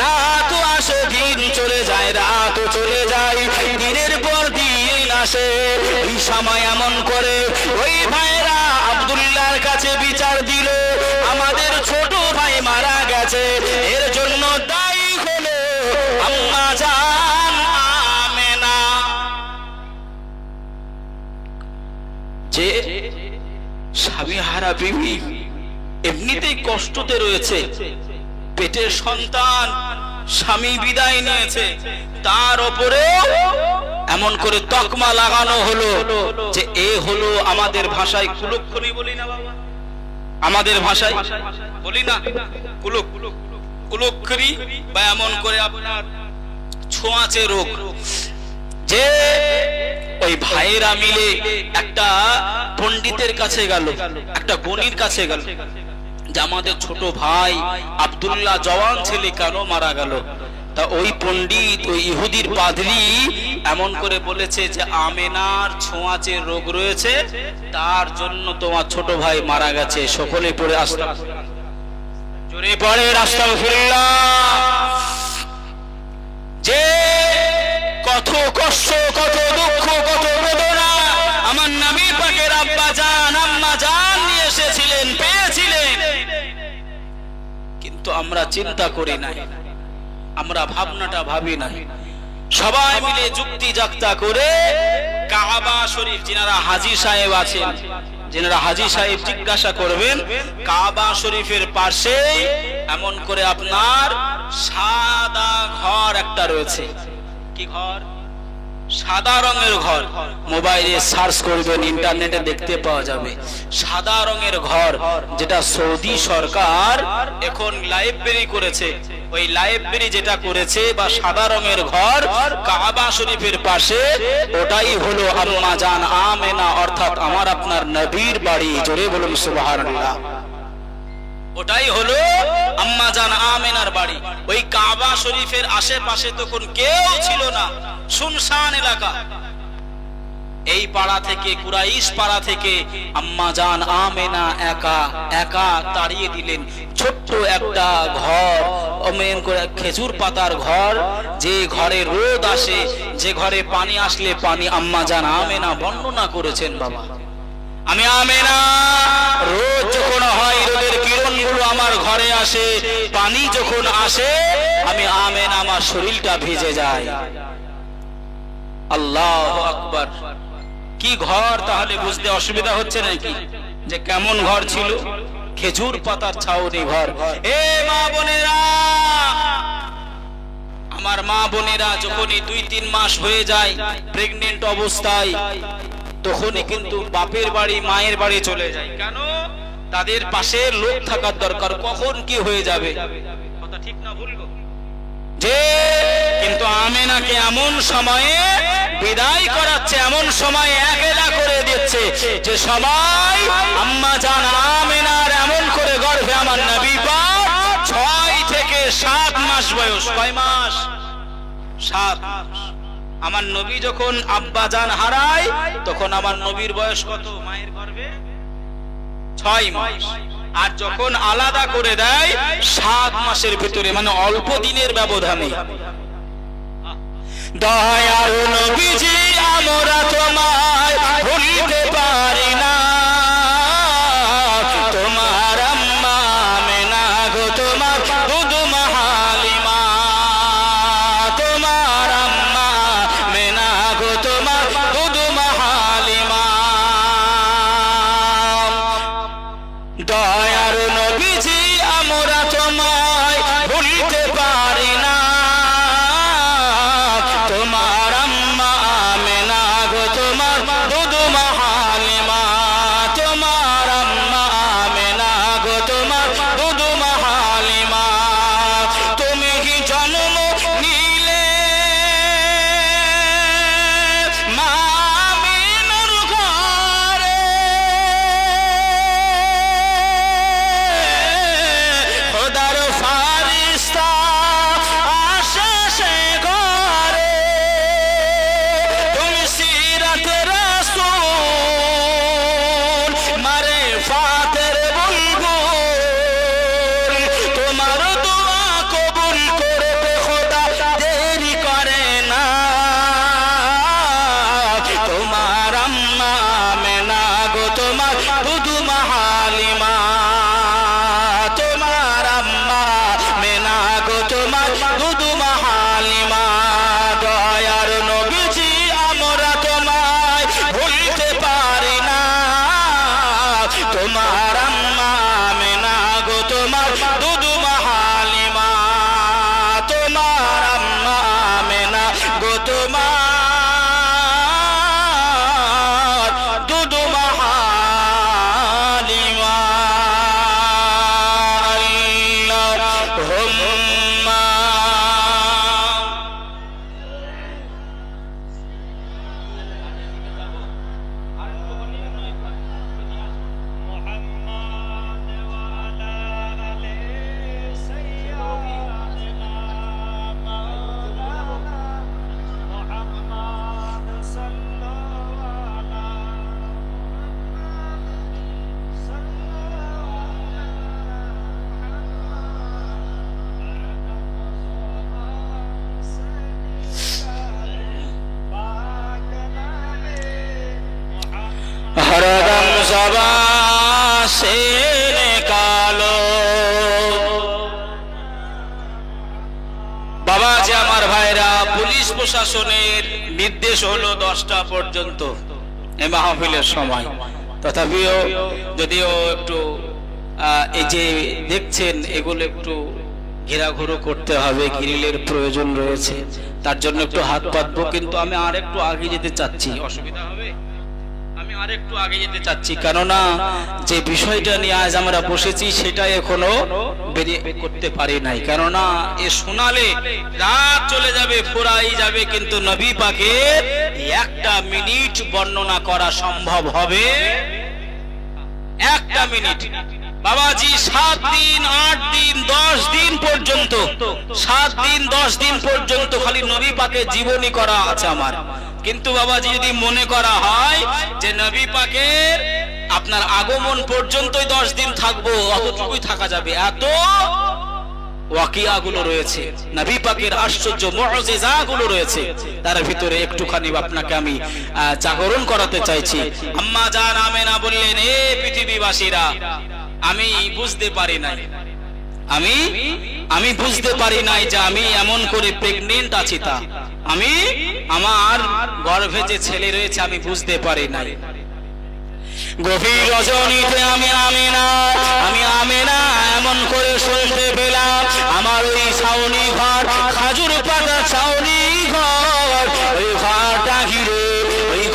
রাতও আসে, দিন চলে যায়, রাতও চলে যায়, দিনের পর দিন আসে। এই সময় এমন করে ওই ভাইরা আব্দুল্লাহর কাছে বিচার দিল, আমাদের ছোট ভাই মারা গেছে, এর জন্য দায়ী হলো আম্মা জান আমেনা। যে স্বামী হারা বিবি এমনিতেই কষ্টতে রয়েছে, পেটের সন্তান, স্বামী বিদায় নিয়েছে, তার উপরে এমন করে তকমা লাগানো হলো যে এ হলো আমাদের ভাষায় কুলক্ষণী বলি না বাবা, আমাদের ভাষায় বলি না কুলক্ষণী, বা এমন করে আপনার ছোঁয়াচে রোগ। যে ওই ভাইয়েরা মিলে একটা পণ্ডিতের কাছে গেল, একটা গণির কাছে গেল, যে আমাদের ছোট ভাই আব্দুল্লাহ জওয়ান ছেলে কেন মারা গেল। তা ওই পণ্ডিত, ওই ইহুদির পাদ্রী এমন করে বলেছে যে আমেনার ছোঁয়াচে রোগ রয়েছে, তার জন্য তোমার ছোট ভাই মারা গেছে। সকলে পড়ে আস্তাগফিরুল্লাহ, জোরে পড়ে আস্তাগফিরুল্লাহ। যে কত কষ্ট, কত দুঃখ, কত বেদনা আমার নবী পাকের আব্বা জান আম্মা জান নিয়ে এসেছিলেন, পেয়েছিলেন, কিন্তু আমরা চিন্তা করি নাই, আমরা ভাবনাটা ভাবি নাই। সবাই মিলে যুক্তি যাক্তা করে কাবা শরীফ, যিনারা হাজী সাহেব আছেন, যিনারা হাজী সাহেব জিজ্ঞাসা করবেন, কাবা শরীফের পাশে এমন করে আপনার সাদা ঘর একটা রয়েছে। কি ঘর? সাদা রঙের ঘর। মোবাইলে সার্চ করবেন, ইন্টারনেটে দেখতে পাওয়া যাবে। সাদা রঙের ঘর, যেটা সৌদি সরকার এখন লাইব্রেরি করেছে। ওই লাইব্রেরি যেটা করেছে বা সাদা রঙের ঘর কাবা শরীফের পাশে, ওটাই হলো আম্মা জান আমেনা, অর্থাৎ আমার আপনার নবীর বাড়ি। জোরে বলুন সুবহানাল্লাহ। ওটাই হলো আম্মা জান আমেনার বাড়ি। ওই কাবা শরীফের আশেপাশে তখন কেউ ছিল না, শুনশান এলাকা। এই পাড়া থেকে, কুরাইশ পাড়া থেকে আম্মা জান আমেনা একা একা তাড়িয়ে দিলেন ছোট্ট একটা ঘর, অমেন করে খেজুর পাতার ঘর, যে ঘরে রোদ আসে, যে ঘরে পানি আসলে পানি, আম্মা জান আমেনা বর্ণনা করেছেন বাবা, আমি আমেনা রোদ যখন হয়, রোদের কিরণগুলো আমার ঘরে আসে, পানি যখন আসে, আমি আমেনা আমার শরীরটা ভিজে যায়। আল্লাহু আকবার। কি ঘর তাহলে বুঝতে অসুবিধা হচ্ছে নাকি যে কেমন ঘর ছিল? খেজুর পাতার ছাউনি ঘর। এ মা বোনেরা, আমার মা বোনেরা যখনই 2-3 মাস হয়ে যায় প্রেগনেন্ট অবস্থায়, তখনই কিন্তু বাপের বাড়ি, মায়ের বাড়ি চলে যায়। কেন? তাদের পাশে লোক থাকার দরকার, কখন কি হয়ে যাবে। কথা ঠিক না ভুল? যে কিন্তু আমেনাকে এমন সময়ে বিদায় করাচ্ছে, এমন সময় একলা করে দিচ্ছে যে সবাই আম্মা জান আমেনার এমন করে গর্ভে আমার নবী পাক 6 থেকে 7 মাস বয়স। কয় মাস? 7 মাস। আমার নবী যখন আব্বা জান হারায়, তখন আমার নবীর বয়স কত? মায়ের গর্ভে 6 মাস। আর যখন আলাদা করে দেয় 7 মাসের ভিতরে, মানে অল্প দিনের ব্যবধানে। দয়াল নবীজি আমরা তোমায় ভুলতে পারি না, তোমার আম্মা আমেনা গো, তোমার দুধ হালিমা, তোমার আম্মা আমেনা গো, তোমার দুধ হালিমা। দয়ার নবীজি আমরা তোমায় ভুলতে পারি না, তোমার আম্মা আমেনা গো, তোমার দুধ হালিমা। बाबा से निकालो। बाबा जे आमार भाईरा पुलिश प्रशासनेर निर्देश हलो 10টা পর্যন্ত এই মাহফিলের সময়, তথাপিও যদিও একটু এই যে দেখছেন এগুলো একটু ঘেরাঘুরো করতে হবে, গ্রিলের প্রয়োজন রয়েছে, তার জন্য একটু হাত পাতবো, কিন্তু আমি আর একটু আগে যেতে চাচ্ছি। অসুবিধা হবে? আমি আর একটু আগে যেতে চাচ্ছি, কেননা যে বিষয়টা নিয়ে আজ আমরা বসেছি সেটা এখনো বেরিয়ে করতে পারি নাই, কেননা এ শোনালে রাত চলে যাবে, ফুরাই যাবে, কিন্তু নবী পাকের 1টা মিনিট বর্ণনা করা সম্ভব হবে? 1টা মিনিট। বাবাজি 7 দিন 8 দিন 10 দিন পর্যন্ত, 7 দিন 10 দিন পর্যন্ত খালি নবী পাকের জীবনী করা আছে আমার। কিন্তু বাবাজি যদি মনে করা হয় যে নবী পাকের আপনার আগমন পর্যন্তই 10 দিন থাকবো, অতটুকুই থাকা যাবে। এত ওয়াকিয়াগুলো রয়েছে, নবী পাকের আশ্চর্য মুআজিজাগুলো রয়েছে, তার ভিতরে একটুখানি আপনাকে আমি জাগরণ করাতে চাইছি। আম্মা জান আমেনা বললেন, হে পৃথিবীবাসীরা, আমি বুঝতে পারি নাই, আমি বুঝতে পারি নাই যে আমি এমন করে প্রেগনেন্ট আছি, তা আমি আমার গর্ভে যে ছেলে রয়েছে আমি বুঝতে পারি নাই। গভীর রজনীতে আমি আমেনা এমন করে শুনতে পেলাম, আমার ওই ছাউনি ঘর, খাজুর পাতা ছাউনি ঘর, ওই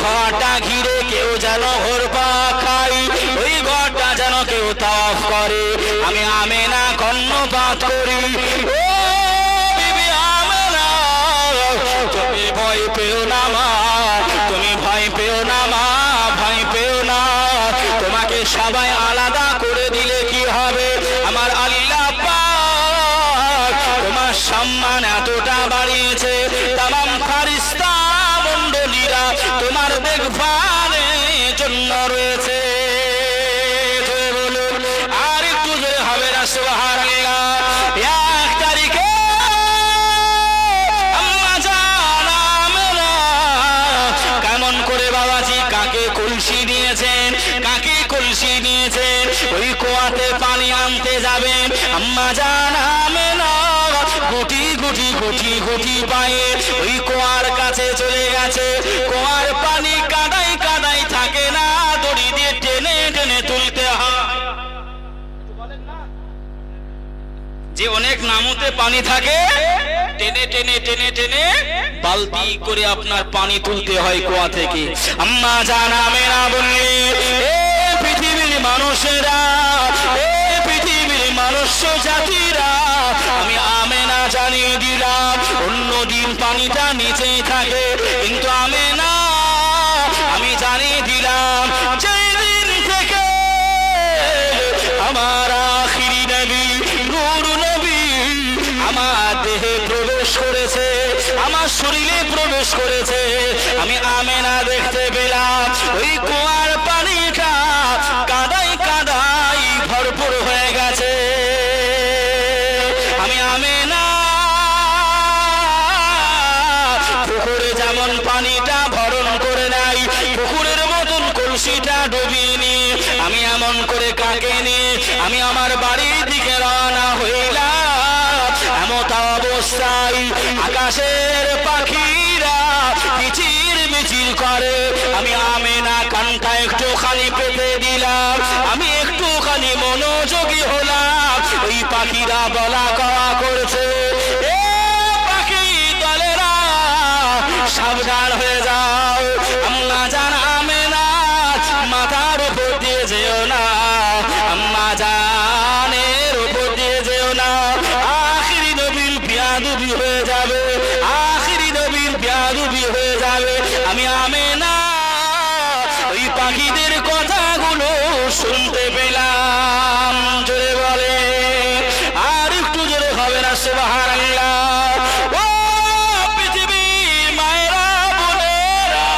ঘরটা ঘিরে কেউ যেন ঘুরপাক খায়, ওই ঘরটা যেন কেউ তাওয়াফ করে। আমি আমেনা কর্ণপাত করি, ও বিবি আমেনা, তুমি ভয় পেও না মা, তুমি ভয় পেও না মা, ভয় পেও না। তোমাকে সবাই আলাদা করে দিলে কি হবে? আমার আল্লাহ পাক তোমার সম্মান এতটা বাড়িয়েছে, তামাম ফারিস্তা মণ্ডলীরা তোমার দেখভালের জন্য রয়েছে। আর একটু জোরে হবে না সুবহানাল্লাহ। 1 তারিখে আম্মা জান আমেনা কেমন করে বাবাজি কাকে কলসি দিয়েছেন, কাকে কলসি নিয়েছেন, ওই কুয়াতে পানি আনতে যাবেন। আম্মা জান আমেনা গুটি গুটি গুটি গুটি পায়ে ওই কুয়ার কাছে চলে গেছে। কুয়ার পানি কাদাই কাদাই থাকে না, দড়ি দিয়ে টেনে টেনে তুলতে হয়। যে অনেক নামতে পানি থাকে, টেনে টেনে টেনে টেনে বালতি করে আপনার পানি তুলতে হয় কুয়া থেকে। আম্মা জান আমেনা বললেন, এ পৃথিবীর মানুষেরা, এ পৃথিবীর মানুষ জাতিরা, আমি আমেনা জানিয়ে দিলাম, অন্যদিন পানিটা নিচেই থাকে, কিন্তু আমেনা আমি জানিয়ে দিলাম, যেই দিন থেকে আমার আখিরি নবী নূর নবী আমার দেহে প্রবেশ করেছে, আমার শরীরে প্রবেশ করেছে, আমি আমেনা দেখতে পেলাম ওই কুয়ার পানিটা কাদাই কাদাই ভরপুর হয়ে গেছে। আমি আমেনা পুকুরে যেমন পানিটা ভরণ করে নাই, পুকুরের মতন কলসিটা ডুবিয়ে নিয়ে আমি এমন করে কাকে নিয়ে আমি আমার বাড়ির দিকে রওনা হইলাম। এমত অবস্থায় আকাশের পাখিরা কিচির মিচির করে, আমি আমেনা কানটা একটুখানি পেতে দিলাম, আমি একটুখানি মনোযোগী হলাম। ওই পাখিরা বলা কওয়া করছে, এ পাখি দলেরা সাবধান হয়ে যাও, আম্মা জান আমেনা মাথার উপর দিয়ে যেও না, আম্মা জানের উপর দিয়ে যেও না, আখিরি নবীর বিয়াদবি হয়ে যাবে, আখিরি নবীর বিয়াদবি হয়ে যাবে। আমি আমেনা ওই পাখিদের কথাগুলো শুনতে পেলাম। জোরে বলে, আর একটু জোরে হবে না সুবহানাল্লাহ। ও পৃথিবীর মায়েরা বোনেরা,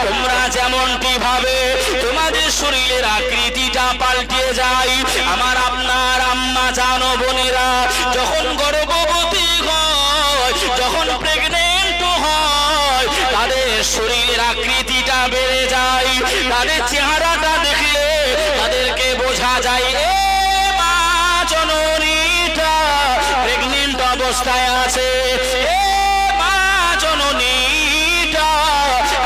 তোমরা যেমনটি ভাবে তোমাদের শরীরের আকৃতিটা পাল্টে যায়, আমার আপনার আম্মা জানো বোনেরা যখন গর্ভবতী হয়, যখন প্রেগনেন্ট হয়, তাদের শরীরের আকৃতিটা বেড়ে যায়, তাদের চেহারাটা দেখলে তাদেরকে বোঝা যায় এ মা জননীটা প্রেগনেন্ট অবস্থায় আছে, এ মা জননীটা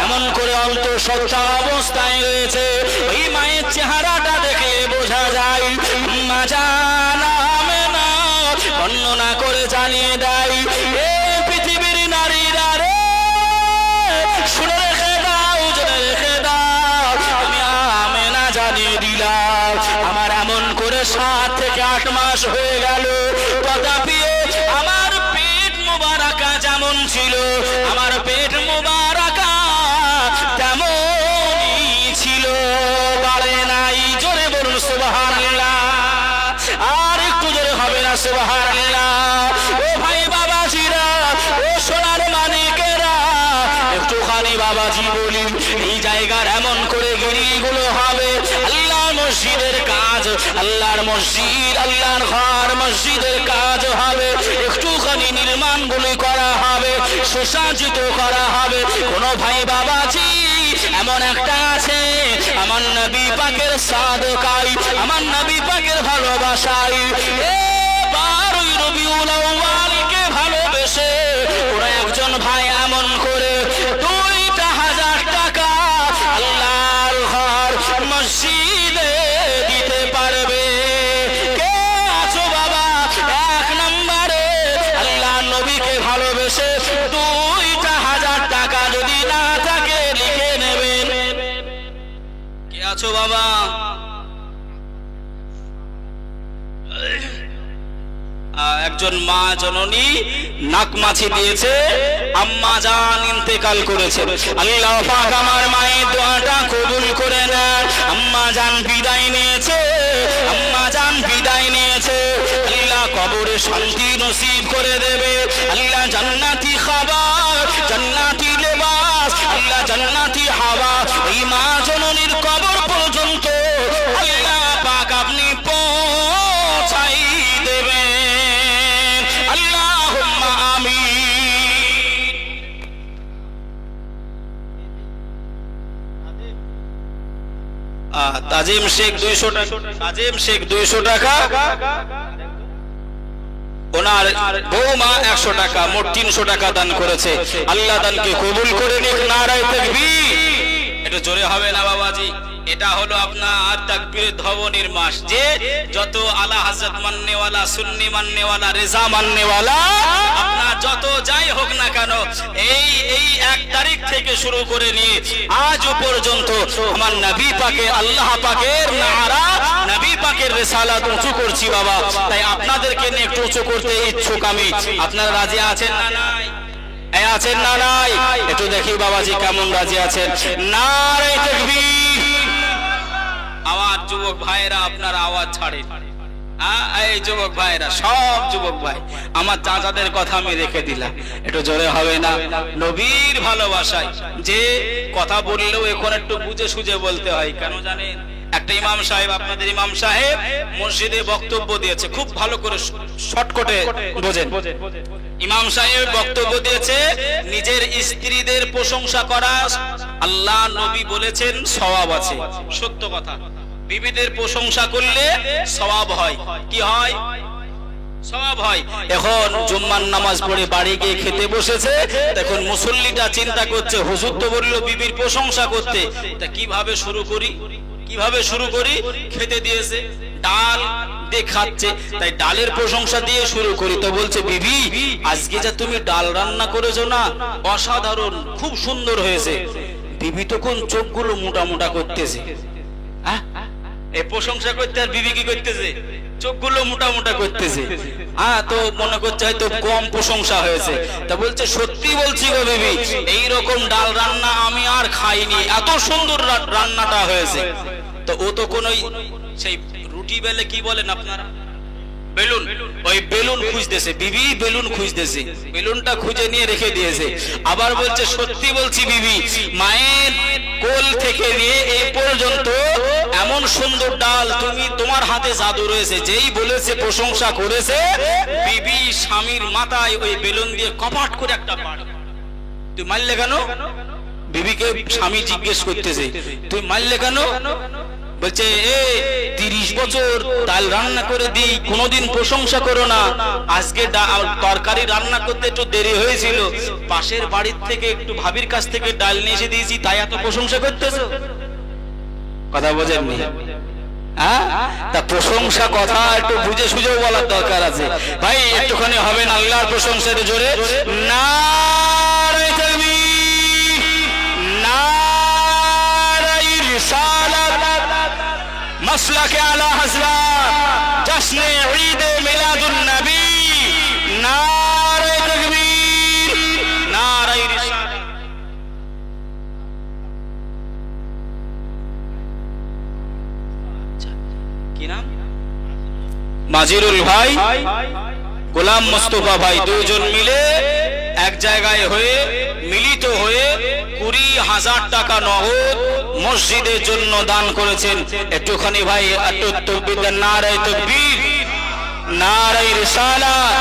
এমন করে অন্তঃসত্ত্বা অবস্থায় রয়েছে। ওই মায়ের চেহারাটা দেখলে বোঝা যায়। মা জানা আমেনা বর্ণনা করে জানিয়ে দেয়, এ পৃথিবীর নারীরা রে, শুনে রেখে দাও, জেনে রেখে দাও, আমি আমেনা জানিয়ে দিলাম আমার এমন করে 7 থেকে 8 মাস হয়ে গেল, তথাপিও আমার পেট মোবারকা যেমন ছিল, আমার পেট মোবারকা তেমনই ছিল, বাড়ে নাই। জোরে বলুন সুবহানাল্লাহ, আর একটু জোরে হবে না সুবহানাল্লাহ। ও ভাই বাবাজিরা, ও সোনার মানিকেরা, একটুখানি বাবাজি বলি, এই জায়গার এমন করে গিরিগুলো হবে আল্লাহর মসজিদের কাজ, আল্লাহর মসজিদ, আল্লাহর ঘর মসজিদের কাজ হবে, একটুখানি নির্মাণগুলি করা হবে, সুসজ্জিত করা হবে। কোন ভাই বাবাজি এমন একটা আছে আমার নবী পাকের সাদকাই, আমার নবী পাকের ভালোবাসাই, এ 12 রবিউল আউয়ালকে ভালোবেসে ওরা একজন ভাই এমন করে 2,000 টাকা আল্লাহর ঘর মসজিদে দিতে পারবে। কে আছো বাবা 1 নম্বরে আল্লাহর নবীকে ভালোবেসে 2,000 টাকা যদি না থাকে লিখে নেবেন। কে আছো বাবা? একজন মা জননী নাক মাছি দিয়েছে, আম্মা জান ইন্তেকাল করেছে। আল্লাহ পাক আমার মায়ের দোয়াটা কবুল করে নেন। আম্মা জান বিদায় নিয়েছে, আম্মা জান বিদায় নিয়েছে। আল্লাহ কবরে শান্তি নসিব করে দেবে। আল্লাহ জান্নাতি খাবার, জান্নাতি লেবাস, আল্লাহ জান্নাতি হাওয়া এই মা জননীর কবর পর্যন্ত আল্লাহ পাক আপনি পৌঁছাই দেবেন। আল্লাহুম্মা আমিন। তাজিম শেখ 200 টাকা, তাজিম শেখ 200 টাকা, ওনার বৌমা 100 টাকা, মোট 300 টাকা দান করেছে। আল্লাহ দানকে কবুল করে নিক। নারায়ে তাকবীর। এটা জোরে হবে না বাবাজি। এটা হলো আপনার তাকবীরের ধ্বনির মাস। যে যত আলা হযরত মাননেওয়ালা, সুন্নি মাননেওয়ালা, রেজা মাননেওয়ালা, আপনার যত যাই হোক না কেন, এই 1 তারিখ থেকে শুরু করে নিয়ে আজ পর্যন্ত আমার নবী পাকে, আল্লাহ পাকের নারা, নবী পাকের রিসালাত উঁচু করছি বাবা। তাই আপনাদেরকে নিয়ে একটু উঁচু করতে ইচ্ছুক আমি। আপনারা রাজি আছেন না নাই? আছেন না নাই? একটু দেখি বাবাজি কেমন রাজি আছেন। নারায়ে তাকবীর। আওয়াজ যুবক ভাইরা, আপনারা আওয়াজ ছাড়েন। এই যুবক ভাইরা, সব যুবক ভাই, আমার চাচাদের কথা আমি রেখে দিলাম, একটু জোরে হবে না? নবীর ভালোবাসায় যে কথা বললেও এখন একটু বুঝে সুঝে বলতে হয়। কেন জানেন? একটা ইমাম সাহেব, আপনাদের ইমাম সাহেব মসজিদে বক্তব্য দিয়েছে, খুব ভালো করে শর্টকাটে বোঝেন। ইমাম সাহেব বক্তব্য দিয়েছে, নিজের স্ত্রীদের প্রশংসা করা আল্লাহ নবী বলেছেন সওয়াব আছে। সত্য কথা, বিবিদের প্রশংসা করলে সওয়াব হয়। কি হয়? সওয়াব হয়। এখন জুম্মার নামাজ পড়ে বাড়ি গিয়ে খেতে বসেছে, তখন মুসল্লিটা চিন্তা করছে, হুজুর তো বললো বিবির প্রশংসা করতে, তা কিভাবে শুরু করি, কিভাবে শুরু করি? খেতে দিয়েছে, ডাল দিয়ে খাচ্ছে, তাই ডালের প্রশংসা দিয়ে শুরু করি। তো বলছে, বিবি আজকে যা তুমি ডাল রান্না করেছো না, অসাধারণ, খুব সুন্দর হয়েছে। বিবি তখন চোখগুলো মোটা মোটা করতেছে। এই প্রশংসা করতে, আর বিবি কি করতেছে? চোখগুলো মোটা মোটা করতেছে। তো মনে করছে হয়তো কম প্রশংসা হয়েছে। তা বলছে, সত্যি বলছি গো বিবি, এইরকম ডাল রান্না আমি আর খাইনি, এত সুন্দর রান্নাটা হয়েছে। তো ও তো কোন সেই রুটি বেলে কি বলেন আপনারা, বেলুন, ওই বেলুন খুঁজতেছে, বিবি বেলুন খুঁজতেছে, বেলুনটা খুঁজে নিয়ে রেখে দিয়েছে। আবার বলছে, সত্যি বলছি বিবি, মায়ের কোল থেকে নিয়ে এই পর্যন্ত এমন সুন্দর ডাল, তুমি, তোমার হাতে জাদু রয়েছে। যেই বলেছে, প্রশংসা করেছে, বিবি স্বামীর মাথায় ওই বেলুন দিয়ে কপাট করে একটা পাড়। তুই মারলে কেন? বিবিকে স্বামী জিজ্ঞেস করতেছে, তুই মারলে কেন? বলছে, 30 বছর ডাল রান্না করে দিই, কোনোদিন প্রশংসা করো না। আজকে তরকারি রান্না করতে একটু দেরি হয়েছিল, পাশের বাড়ির থেকে একটু ভাবির কাছ থেকে ডাল নিয়ে এসে দিয়েছি, তাই এত প্রশংসা করতেছো? কথা বোঝেননি? হ্যাঁ, তা প্রশংসা কথা একটু বুঝে সুঝেও বলার দরকার আছে ভাই। একটুখানি হবে না আল্লাহর প্রশংসার জোরে? নারে তাকবীর, নারে রিসালাত, মাসলাকে আলা হযরত, জশ্নে ঈদ মিলাদুন নবী। নারে তাকবীর, নারে রিসালাত। কি নাম? মাজিরুল ভাই, গোলাম মোস্তফা ভাই, দুজন মিলে এক জায়গায় হয়ে মিলিত হয়ে 20,000 টাকা নগদ মসজিদের জন্য দান করেছেন। একটুখানি ভাই একটু তাকবীর দেন। নারে তাকবীর, নারে রিসালাত,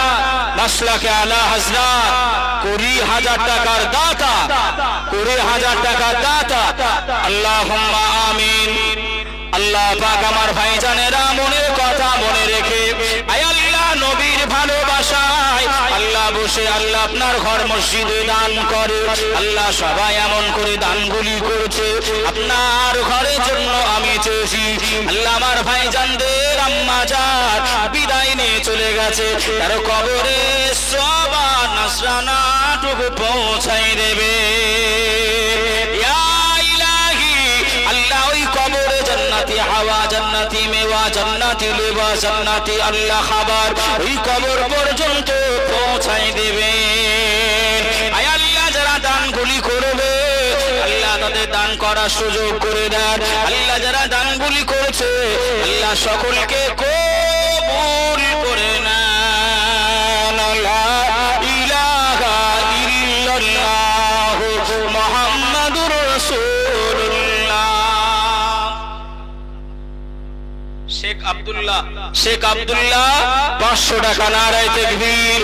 মাসলাকে আলা হযরত। 20,000 টাকার দাতা, 20,000 টাকার দাতা। আল্লাহুম্মা আমিন। আল্লাহ পাক আমার ভাইজানেরা মনের কথা মনে রেখে, আয় আল্লাহ নবীর ভালোবাসায় আল্লাহ বসে আল্লাহ আপনার ঘর মসজিদে দান করে। আল্লাহ সবাই এমন করে দানগুলি করছে, আপনার ঘরের জন্য আমি চেয়েছি। আল্লাহ আমার ভাইজানদের আম্মা জান বিদায় নিয়ে চলে গেছে, তার কবরে সবা নসরানাটুকু পৌঁছাই দেবে। জান্নাতি হাওয়া, জান্নাতি মেওয়া, জান্নাতি লিবাস, জান্নাতি আল্লাহ খাবার ওই কবর পর্যন্ত পৌঁছায় দেবে। আয় আল্লাহ যারা দানগুলি করবে আল্লাহ তাদের দান করার সুযোগ করে দেন। আল্লাহ যারা দানগুলি করেছে আল্লাহ সকলকে কবুল করে নেন। লা ইলাহা ইল্লাল্লাহ মুহাম্মাদুর রাসূলুল্লাহ। শেখ আব্দুল্লাহ 500 টাকা। নারে তাকবীর,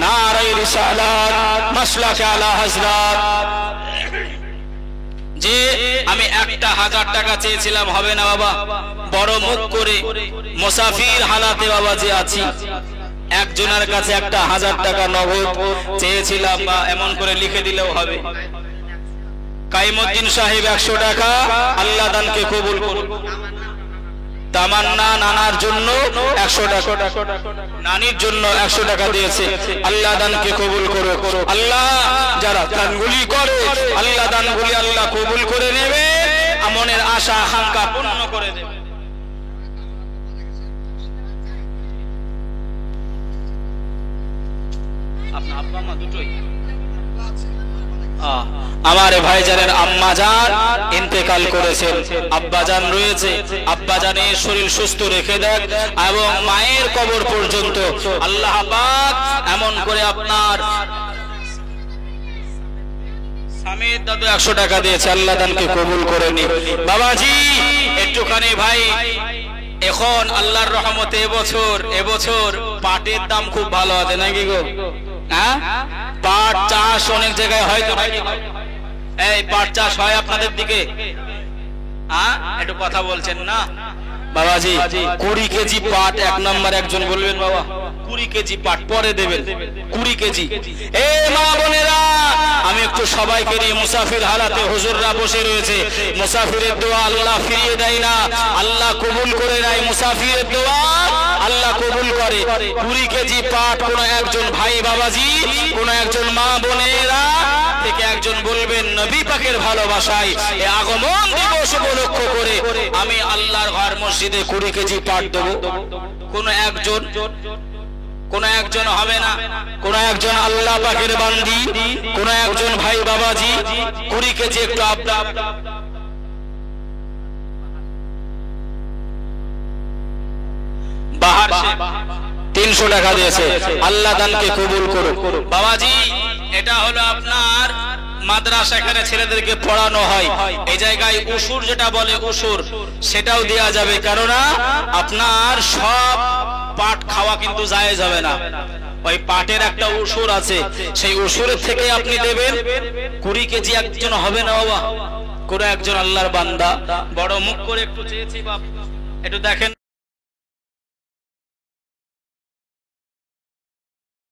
নারে রিসালাত, মাসলাকে আলা হযরত। যে আমি 1000 টাকা চেয়েছিলাম, হবে না বাবা, বড় মুখ করে মুসাফির হালাতে বাবা যে আছি, একজনের কাছে 1000 টাকা নগদ চেয়েছিলাম, বা এমন করে লিখে দিলেও হবে। কাইমউদ্দিন সাহেব 100 টাকা, আল্লাহ দানকে কবুল করুন। তামান্না নানার জন্য 100 টাকা, নানির জন্য 100 টাকা দিয়েছে, আল্লাহ দানকে কবুল করো। আল্লাহ যারা দানগুলি করে আল্লাহ দানগুলি আল্লাহ কবুল করে নেবে, মনের আশা আকাঙ্ক্ষা পূর্ণ করে দেবে। আপনার আব্বা মা দুটোই? আমার ভাইজানের আম্মাজান ইন্তেকাল করেছেন, আব্বাজান রয়েছে, আব্বাজানের শরীর সুস্থ রেখে দেন এবং মায়ের কবর পর্যন্ত আল্লাহ পাক এমন করে আপনার সামেদ দাদু 100 টাকা দিয়েছে, আল্লাহ দানকে কবুল করে নি। বাবাজি একটুখানি ভাই, এখন আল্লাহর রহমতে এবছর পাটের দাম খুব ভালো আছে নাকি গো? হ্যাঁ, পাট চাষ অনেক জায়গায় হয় তো, এই পাট চাষ হয় আপনাদের দিকে? হ্যাঁ, একটু কথা বলছেন না বাবাজি। 20 কেজি পাট, 1 নম্বর একজন বলবেন বাবা 20 কেজি পাট পরে দেবেন, 20 কেজি। এ মা বোনেরা, আমি একটু সবাইকে নিয়ে, মুসাফির হালাতে হুজুররা বসে রয়েছে, মুসাফিরের দোয়া আল্লাহ ফিরিয়ে দেয় না, আল্লাহ কবুল করে নেয়। মুসাফিরের দোয়া আল্লাহ কবুল করে। 20 কেজি পাট কোন একজন ভাই বাবাজি, কোন একজন মা বোনেরা থেকে একজন বলবেন নবী পাকের ভালোবাসায় এই আগমন দিবস উপলক্ষ করে আমি আল্লাহর ঘর মসজিদে 20 কেজি পাট দেব। কোন একজন হবে না, কোন একজন আল্লাহ পাকের বান্দি, কোন একজন ভাই বাবাজি 20 কেজি একটু আপনার বাহার 300 টাকা দিয়েছে, আল্লাহ দানকে কবুল করুন। বাবাজি এটা হলো আপনার মাদ্রাসা, এখানে ছেলেদেরকে পড়ানো হয়, এই জায়গায় উসুর যেটা বলে উসুর সেটাও দেয়া যাবে, কেননা আপনার সব পাট খাওয়া কিন্তু জায়েজ হবে না। ওই পাটের একটা উসুর আছে, সেই উসুরের থেকে আপনি দেবেন। 20 কেজি একজন হবে না বাবা, করে একজন আল্লাহর বান্দা বড় মুখ করে একটু চেয়েছি বাপ, একটু দেখেন।